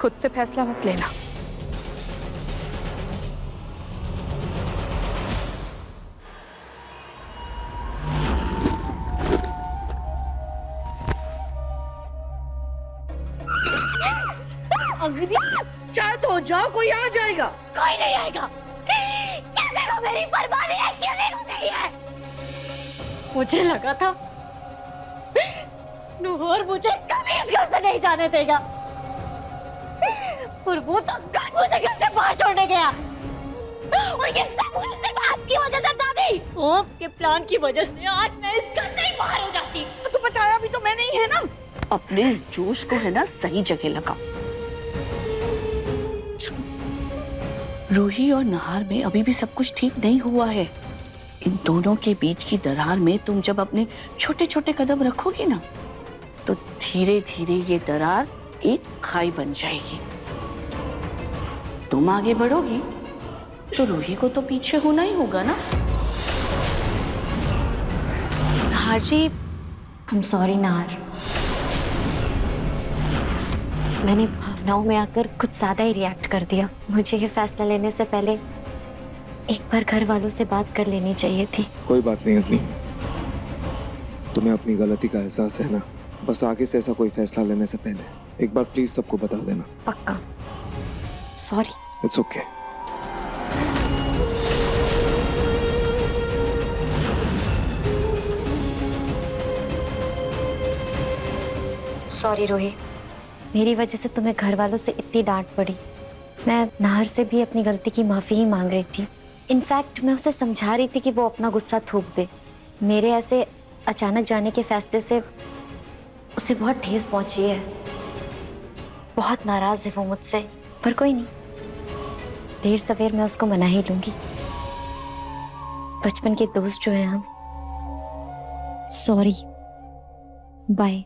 खुद से फैसला मत लेना। अग्नि, शायद हो जाओ, कोई आ जाएगा। कोई नहीं आएगा। किसी को मेरी परवाह नहीं है, किसी को नहीं है। मुझे लगा था नूर मुझे कभी इस घर से नहीं जाने देगा, और वो तो मुझे घर से बाहर छोड़ने गया। और ये सब सिर्फ आपकी वजह से दादी, आपके प्लान की वजह से आज मैं इस घर से ही बाहर हो जाती। तो बचाया भी तो मैंने ही है ना। अपने इस जोश को है ना सही जगह लगाओ। रूही और नाहर में अभी भी सब कुछ ठीक नहीं हुआ है। इन दोनों के बीच की दरार में तुम जब अपने छोटे छोटे कदम रखोगी ना, तो धीरे धीरे ये दरार एक खाई बन जाएगी। तुम आगे बढ़ोगी तो रूही को तो पीछे होना ही होगा ना। नाहर जी, I'm sorry नाहर, मैंने भावनाओं में आकर कुछ ज्यादा ही रिएक्ट कर दिया। मुझे ये फैसला लेने से पहले एक बार घर वालों से बात कर लेनी चाहिए थी। कोई बात नहीं अग्नि, तुम्हें अपनी गलती का एहसास है ना। बस आगे से ऐसा कोई फैसला लेने से पहले एक बार प्लीज सबको बता देना। पक्का। सॉरी। It's okay. सॉरी रोही, मेरी वजह से तुम्हें घर वालों से इतनी डांट पड़ी। मैं नाहर से भी अपनी गलती की माफ़ी ही मांग रही थी। इनफैक्ट मैं उसे समझा रही थी कि वो अपना गुस्सा थूक दे। मेरे ऐसे अचानक जाने के फैसले से उसे बहुत ठेस पहुंची है। बहुत नाराज है वो मुझसे, पर कोई नहीं, देर सवेर मैं उसको मना ही लूंगी। बचपन के दोस्त जो हैं हम। Sorry, bye.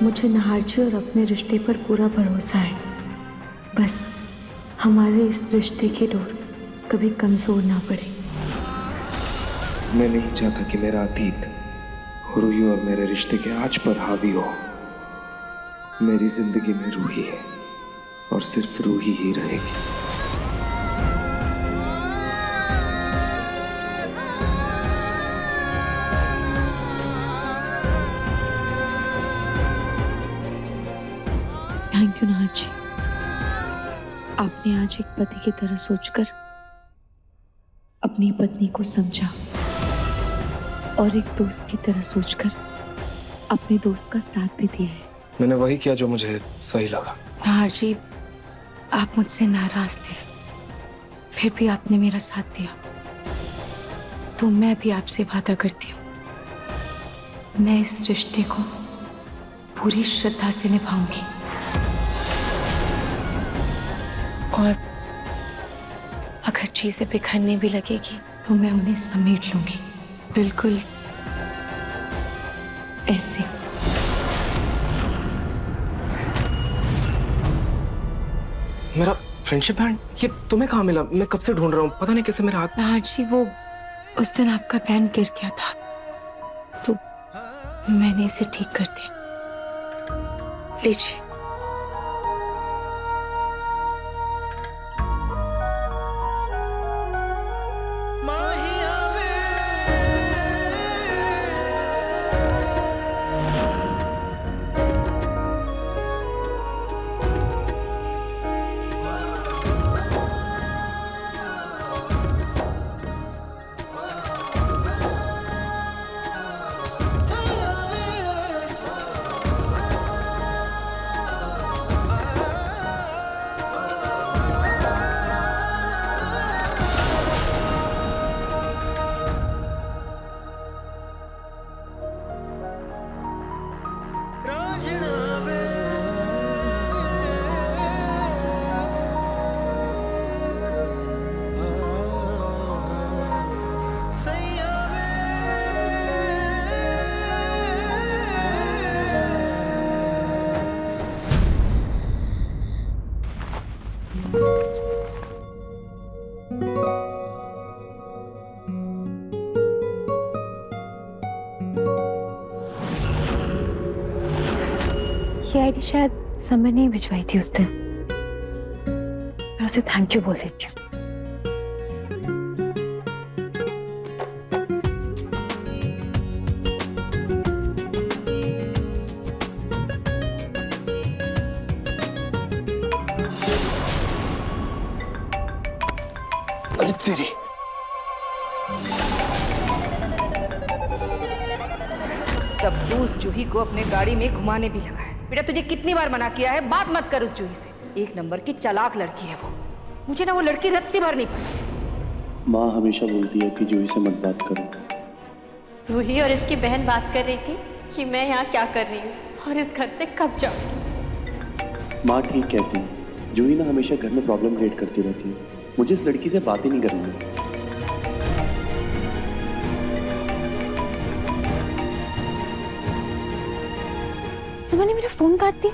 मुझे नाहर जी और अपने रिश्ते पर पूरा भरोसा है। बस हमारे इस रिश्ते की डोर कभी कमजोर ना पड़े। मैं नहीं चाहता कि मेरा अतीत रूही और मेरे रिश्ते के आज पर हावी हो। मेरी जिंदगी में रूही है और सिर्फ रूही ही रहेगी। थैंक यू नाहर जी, आपने आज एक पति की तरह सोचकर अपनी पत्नी को समझा और एक दोस्त की तरह सोचकर अपने दोस्त का साथ भी दिया है। मैंने वही किया जो मुझे सही लगा। नाहर जी, आप मुझसे नाराज थे, फिर भी आपने मेरा साथ दिया, तो मैं भी आपसे वादा करती हूँ, मैं इस रिश्ते को पूरी श्रद्धा से निभाऊंगी और अगर चीजें बिखरने भी लगेगी तो मैं उन्हें समेट लूंगी, बिल्कुल ऐसे। मेरा फ्रेंडशिप बैंड, ये तुम्हें कहाँ मिला? मैं कब से ढूंढ रहा हूँ, पता नहीं कैसे मेरे हाथ। नहार जी, वो उस दिन आपका बैंड गिर गया था तो मैंने इसे ठीक कर दिया। लीजिए। ये आईडी शायद समर ने भिजवाई थी उस दिन। मैं उसे थैंक यू बोल देती हूँ। अरे तेरी, तब तू उस जूही को अपने गाड़ी में घुमाने भी लगा है। बेटा तुझे कितनी बार मना किया है, बात मत कर उस जूही से। एक नंबर की चालाक लड़की है वो। मुझे ना वो लड़की रत्ती भर नहीं पसंद। माँ हमेशा बोलती है कि जूही से मत बात करो। रूही और इसकी बहन बात कर रही थी कि मैं यहाँ क्या कर रही हूँ और इस घर से कब जाऊँगी। माँ ठीक कहती है, जूही ना हमेशा घर में प्रॉब्लम क्रिएट करती रहती है। मुझे इस लड़की से बात ही नहीं करनी है। समर ने मेरा फोन काट दिया।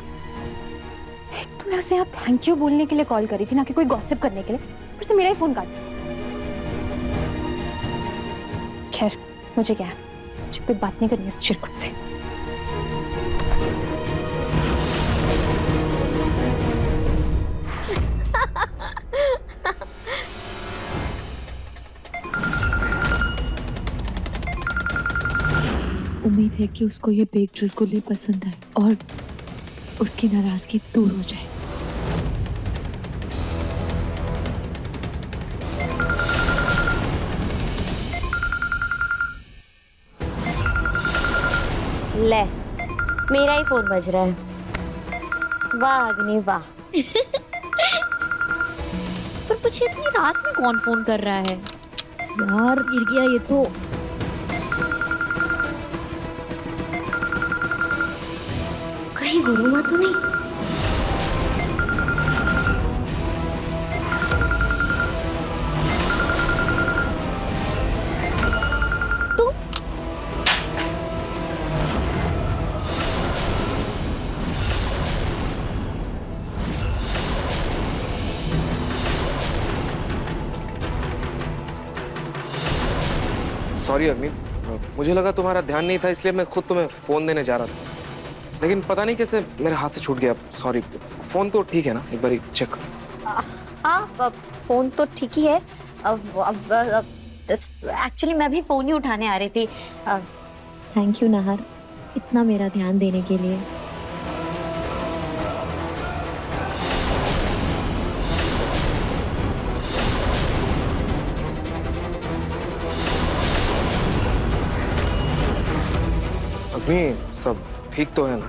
तो मैं उसे यहाँ थैंक यू बोलने के लिए कॉल करी थी, ना कि कोई गॉसिप करने के लिए। पर उसने मेरा ही फोन काट दिया। खैर मुझे क्या है, मुझे कोई बात नहीं करनी इस चिरकुट से। उम्मीद है कि उसको ये बेक्ड रसगुल्ले पसंद आए और उसकी नाराजगी दूर हो जाए। ले, मेरा ही फोन बज रहा है। वाह अग्नि वाह। पर मुझे इतनी रात में कौन फोन कर रहा है यार? गिर गया ये तो। कहीं गुरुमा तो नहीं? तू सॉरी अग्नि, मुझे लगा तुम्हारा ध्यान नहीं था इसलिए मैं खुद तुम्हें फोन देने जा रहा था, लेकिन पता नहीं कैसे मेरे हाथ से छूट गया। सॉरी। फोन तो ठीक है ना? एक बार चेक करो। हाँ फोन तो ठीक ही है। एक्चुअली मैं भी फोन ही उठाने आ रही थी। थैंक यू नाहर, इतना मेरा ध्यान देने के लिए। अग्नि, सब ठीक तो है ना?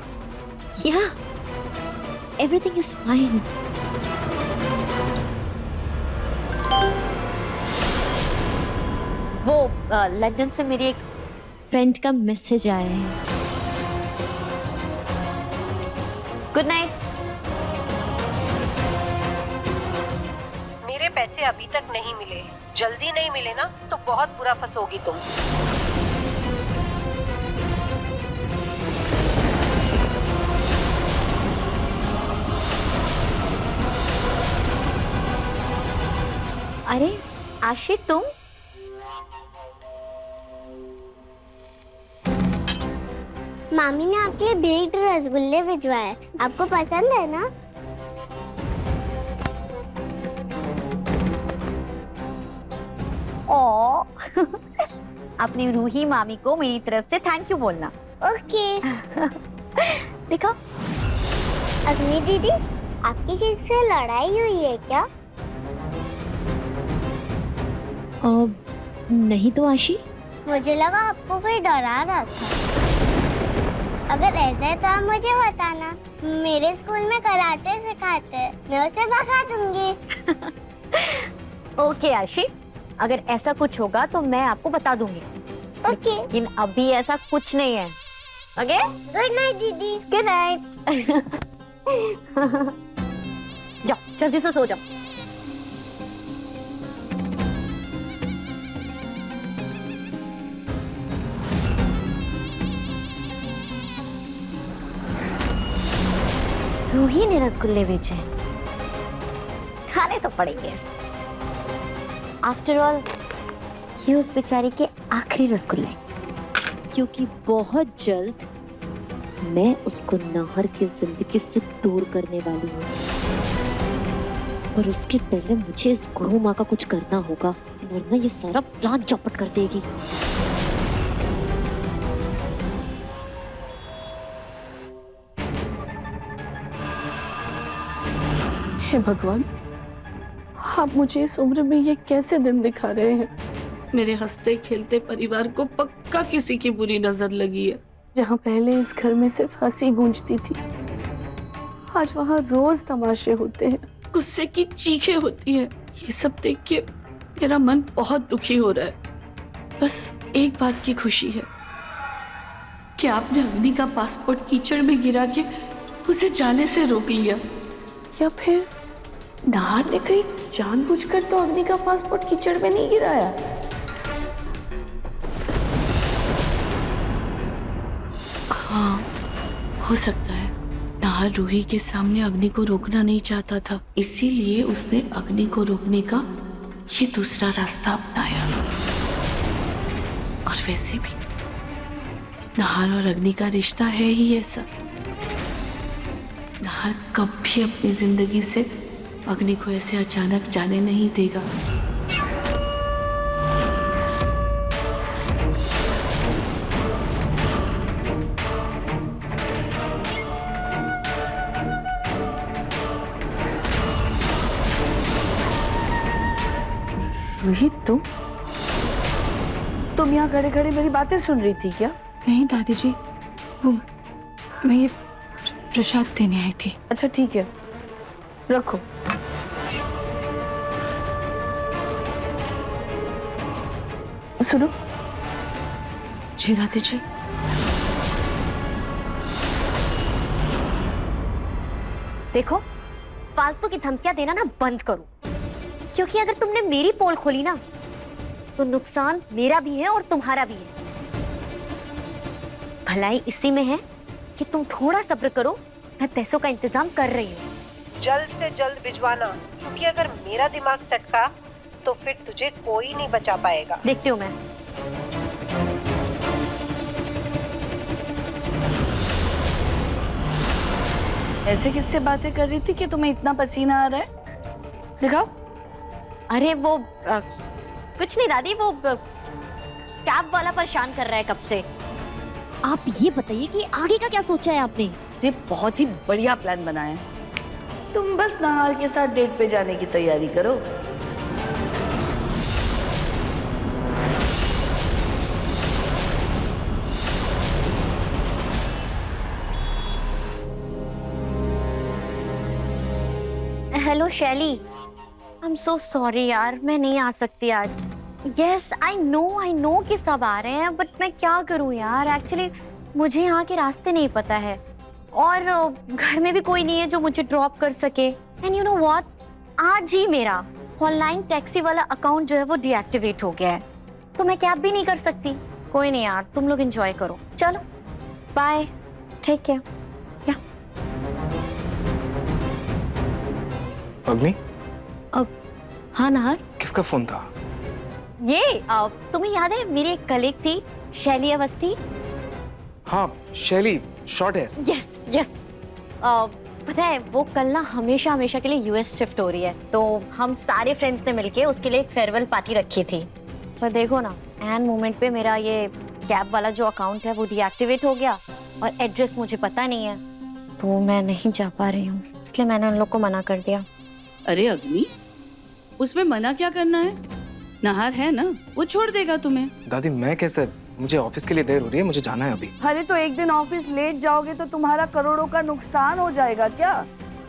Yeah, everything is fine. वो लंदन से मेरी एक फ्रेंड का मैसेज आया है। Good night. मेरे पैसे अभी तक नहीं मिले, जल्दी नहीं मिले ना तो बहुत बुरा फंसोगी तुम। अरे आशी, तुम? मामी ने आपके लिए बेक्ड रसगुल्ले भिजवाए, आपको पसंद है ना? ओ अपनी रूही मामी को मेरी तरफ से थैंक यू बोलना। ओके। देखो अग्नि दीदी, आपकी किसी से लड़ाई हुई है क्या? नहीं तो आशी। मुझे लगा आपको कोई डरा रहा था। अगर ऐसा है तो आप मुझे बताना, मेरे स्कूल में कराटे सिखाते हैं, मैं उसे भगा दूंगी। ओके आशी, अगर ऐसा कुछ होगा तो मैं आपको बता दूंगी। ओके। लेकिन अभी ऐसा कुछ नहीं है। ओके? गुड नाइट दीदी। Good night. जाओ जल्दी से सो जाओ। रूही ने रसगुल्ले बेचे, खाने तो पड़ेंगे। आफ्टर ऑल ये उस बेचारी के आखिरी रसगुल्ले, क्योंकि बहुत जल्द मैं उसको नाहर की जिंदगी से दूर करने वाली हूँ। और उसके पहले मुझे इस गुरु माँ का कुछ करना होगा, वरना ये सारा प्लान चौपट कर देगी। हे भगवान, आप मुझे इस उम्र में ये कैसे दिन दिखा रहे हैं? मेरे हंसते खेलते परिवार को पक्का किसी की बुरी नजर लगी है। जहाँ पहले इस घर में सिर्फ हंसी गूंजती थी, आज वहाँ रोज तमाशे होते हैं, गुस्से की चीखें होती है। ये सब देख के मेरा मन बहुत दुखी हो रहा है। बस एक बात की खुशी है कि आपने अग्नि का पासपोर्ट कीचड़ में गिरा के उसे जाने से रोक लिया, या फिर नाहर ने कहीं जानबूझकर तो अग्नि का पासपोर्ट कीचड़ में नहीं गिराया। हाँ, हो सकता है नाहर रूही के सामने अग्नि को रोकना नहीं चाहता था, इसीलिए उसने अग्नि को रोकने का ये दूसरा रास्ता अपनाया। और वैसे भी नाहर और अग्नि का रिश्ता है ही ऐसा। नाहर कभी अपनी जिंदगी से अग्नि को ऐसे अचानक जाने नहीं देगा। रोहित, तुम यहाँ खड़े खड़े मेरी बातें सुन रही थी क्या? नहीं दादी जी, वो मैं ये प्रसाद देने आई थी। अच्छा ठीक है, रखो। सुनो। जी दादी जी। देखो, फालतू की धमकियां देना ना बंद करो, क्योंकि अगर तुमने मेरी पोल खोली ना तो नुकसान मेरा भी है और तुम्हारा भी है। भलाई इसी में है कि तुम थोड़ा सब्र करो, मैं पैसों का इंतजाम कर रही हूँ। जल्द से जल्द भिजवाना, क्योंकि अगर मेरा दिमाग सटका तो फिर तुझे कोई नहीं बचा पाएगा। देखती हूँ मैं। ऐसे किससे बातें कर रही थी कि तुम्हें इतना पसीना आ रहा है? दिखाओ। अरे वो कुछ नहीं दादी, वो कैब वाला परेशान कर रहा है कब से। आप ये बताइए कि आगे का क्या सोचा है आपने? ये बहुत ही बढ़िया प्लान बनाया है। तुम बस नाहर के साथ डेट पे जाने की तैयारी करो। हेलो शैली, आई एम सो सॉरी यार, मैं नहीं आ सकती आज। यस आई नो कि सब आ रहे हैं, बट मैं क्या करूं यार, एक्चुअली मुझे यहाँ के रास्ते नहीं पता है और घर में भी कोई नहीं है जो मुझे ड्रॉप कर सके। एंड यू नो व्हाट, आज ही मेरा ऑनलाइन टैक्सी वाला अकाउंट जो है वो डीएक्टिवेट हो गया है, तो मैं कैब भी नहीं कर सकती। कोई नहीं यार, तुम लोग एंजॉय करो, चलो बाय, टेक केयर। अग्नि? अब हाँ नाहर, किसका फोन था? ये तुम्हें याद है मेरी एक कलीग थी शैली अवस्थी? हाँ शैली, शॉर्ट हेयर। यस यस, पता है वो कल ना हमेशा हमेशा के लिए यूएस शिफ्ट हो रही है, तो हम सारे फ्रेंड्स ने मिलके उसके लिए एक फेयरवेल पार्टी रखी थी। पर देखो ना, एंड मोमेंट पे मेरा ये कैब वाला जो अकाउंट है वो डीएक्टिवेट हो गया और एड्रेस मुझे पता नहीं है, तो मैं नहीं जा पा रही हूँ, इसलिए मैंने उन लोग को मना कर दिया। अरे अग्नि, उसमें मना क्या करना है? नाहर है ना, वो छोड़ देगा तुम्हें। दादी मैं कैसे, मुझे ऑफिस के लिए देर हो रही है, मुझे जाना है अभी। अरे तो एक दिन ऑफिस लेट जाओगे तो तुम्हारा करोड़ों का नुकसान हो जाएगा क्या?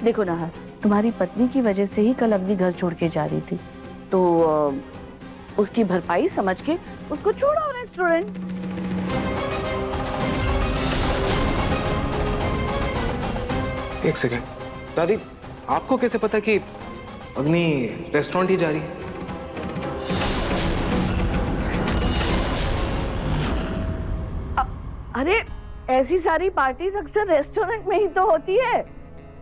देखो नाहर, तुम्हारी पत्नी की वजह से ही कल अग्नि घर छोड़ के जा रही थी, तो उसकी भरपाई समझ के उसको छोड़ो रेस्टोरेंट। एक सेकंड, दादी आपको कैसे पता कि अग्नि रेस्टोरेंट ही जा रही है? अरे ऐसी सारी पार्टीज अक्सर रेस्टोरेंट में ही तो होती है,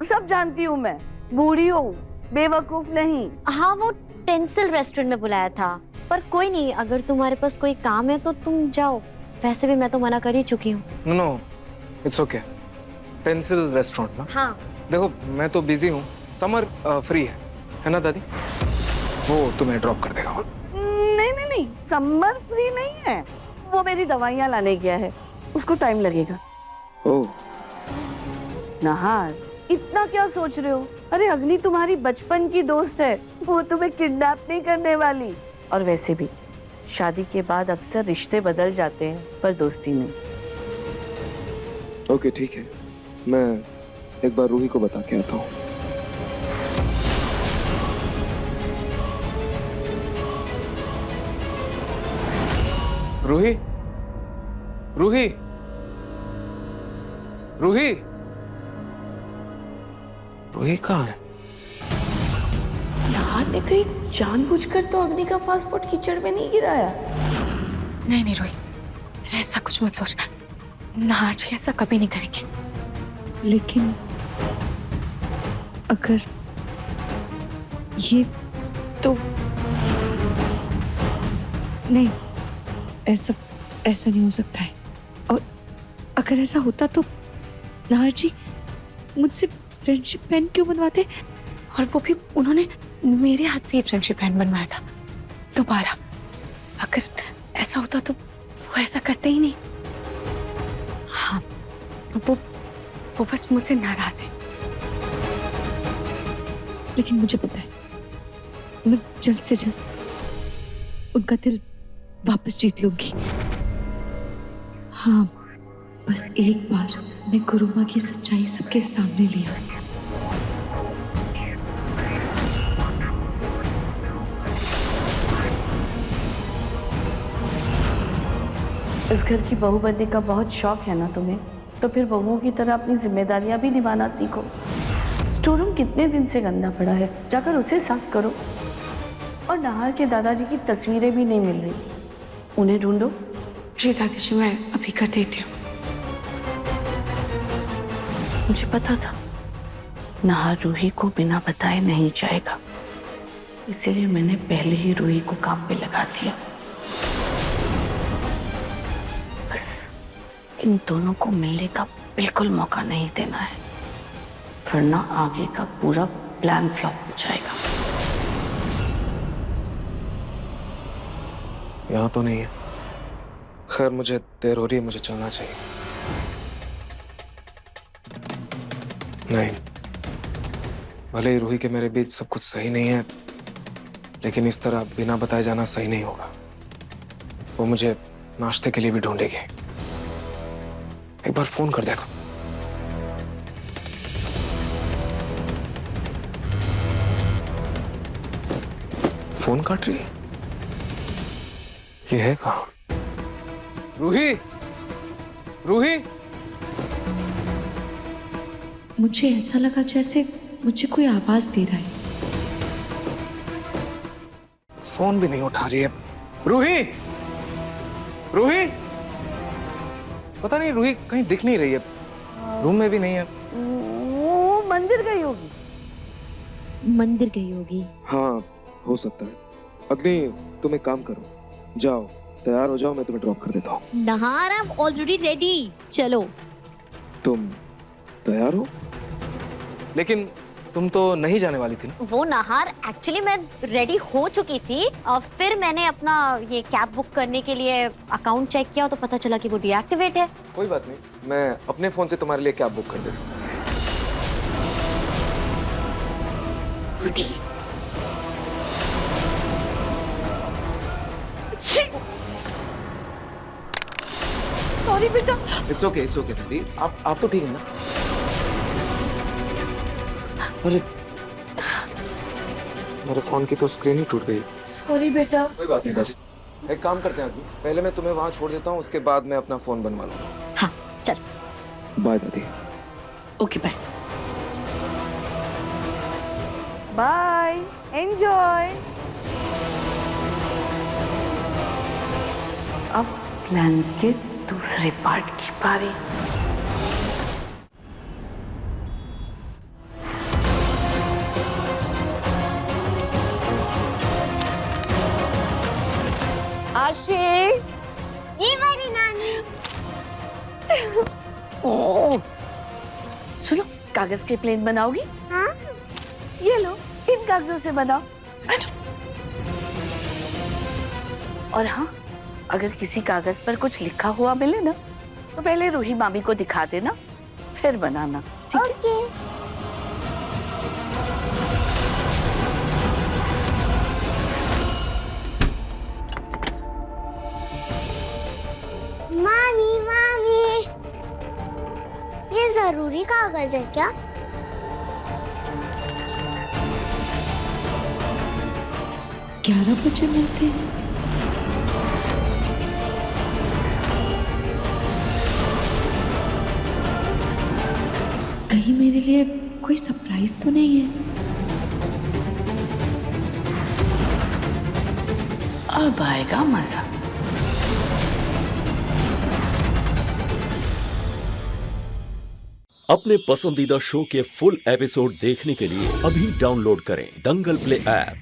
सब जानती हूँ मैं, बूढ़ी हूँ, बेवकूफ नहीं। हाँ वो टेंसिल रेस्टोरेंट में बुलाया था, पर कोई नहीं, अगर तुम्हारे पास कोई काम है तो तुम जाओ, वैसे भी मैं तो मना कर ही चुकी हूँ। नो इट्स ओके, टेंसिल रेस्टोरेंट ना? हाँ देखो मैं तो बिजी हूँ, समर फ्री है ना दादी? वो तुम्हें ड्रॉप कर देगा। नहीं नहीं नहीं, समर फ्री नहीं है, वो मेरी दवाइयाँ लाने गया है, उसको टाइम लगेगा। ओह नाहर, इतना क्या सोच रहे हो? अरे अग्नि तुम्हारी बचपन की दोस्त है, वो तुम्हें किडनैप नहीं करने वाली। और वैसे भी शादी के बाद अक्सर रिश्ते बदल जाते हैं, पर दोस्ती नहीं। ओके ठीक है, मैं एक बार रूही को बता के आता हूँ। रूही, रूही, रूही, रूही कहाँ है? नाहर ने कहीं जानबूझकर तो अग्नि का पासपोर्ट कीचड़ में नहीं गिराया? नहीं नहीं रोही, ऐसा कुछ मत सोच, नाहर जी ऐसा कभी नहीं करेंगे। लेकिन अगर ये तो नहीं, ऐसा नहीं हो सकता है, और अगर ऐसा होता तो नाहर जी मुझसे फ्रेंडशिप बैंड क्यों बनवाते? और वो भी उन्होंने मेरे हाथ से ही फ्रेंडशिप बैंड बनवाया था। दोबारा अगर ऐसा होता तो वो ऐसा करते ही नहीं। हाँ वो बस मुझसे नाराज है। लेकिन मुझे पता है मैं जल्द से जल्द उनका दिल वापस जीत लूंगी। हाँ बस एक बार मैं गुरुमा की सच्चाई सबके सामने ले आऊं। इस घर की बहू बनने का बहुत शौक है ना तुम्हें, तो फिर बहुओं की तरह अपनी जिम्मेदारियां भी निभाना सीखो। स्टोर रूम कितने दिन से गंदा पड़ा है, जाकर उसे साफ करो। और नाहर के दादाजी की तस्वीरें भी नहीं मिल रही, उन्हें ढूंढो। जी दादी जी, मैं अभी कर देती हूँ। मुझे पता था नाहर रूही को बिना बताए नहीं जाएगा, इसीलिए मैंने पहले ही रूही को काम पे लगा दिया। बस इन दोनों को मिलने का बिल्कुल मौका नहीं देना है, वरना आगे का पूरा प्लान फ्लॉप हो जाएगा। यहाँ तो नहीं है। खैर मुझे देर हो रही है, मुझे चलना चाहिए। नहीं, भले ही रूही के मेरे बीच सब कुछ सही नहीं है, लेकिन इस तरह बिना बताए जाना सही नहीं होगा। वो मुझे नाश्ते के लिए भी ढूंढेगी। एक बार फोन कर देता हूं। फोन काट रही है। ये है कहाँ? रूही, रूही। मुझे ऐसा लगा जैसे मुझे कोई आवाज दे रहा है। फोन भी नहीं उठा रही है। रूही, रूही। पता नहीं रूही कहीं दिख नहीं रही है, रूम में भी नहीं है। वो मंदिर गई होगी। मंदिर गई होगी। हाँ हो सकता है। अग्नि तुम एक काम करो, जाओ तैयार हो जाओ, मैं तुम्हें ड्रॉप कर देता हूँ। नहार आई एम ऑलरेडी रेडी, चलो। तुम तैयार हो? लेकिन तुम तो नहीं जाने वाली थी ना? वो नहार एक्चुअली मैं रेडी हो चुकी थी और फिर मैंने अपना ये कैब बुक करने के लिए अकाउंट चेक किया तो पता चला कि वो डीएक्टिवेट है। कोई बात नहीं, मैं अपने फोन से तुम्हारे लिए कैब बुक कर देता हूँ। सॉरी बेटा। इट्स ओके दीदी, आप तो ठीक है ना? अरे मेरे फोन की तो स्क्रीन ही टूट गई। सॉरी बेटा। कोई बात नहीं दादी, एक काम करते हैं आदमी, पहले मैं तुम्हें वहां छोड़ देता हूँ, उसके बाद मैं अपना फोन बनवा लूंगा। हाँ चल। बाय दादी। Okay bye. Bye, enjoy. अब प्लान के दूसरे पार्ट की बारी। आशी। जी बड़ी नानी। सुनो, कागज के प्लेन बनाओगी? हाँ। ये लो, इन कागजों से बनाओ। बैठो। और हाँ, अगर किसी कागज पर कुछ लिखा हुआ मिले ना, तो पहले रूही मामी को दिखा देना, फिर बनाना, ठीक है? मामी मामी, ये जरूरी कागज है क्या? ग्यारह बजे मिलते हैं। कहीं मेरे लिए कोई सरप्राइज तो नहीं है? अब आएगा मजा। अपने पसंदीदा शो के फुल एपिसोड देखने के लिए अभी डाउनलोड करें दंगल प्ले ऐप।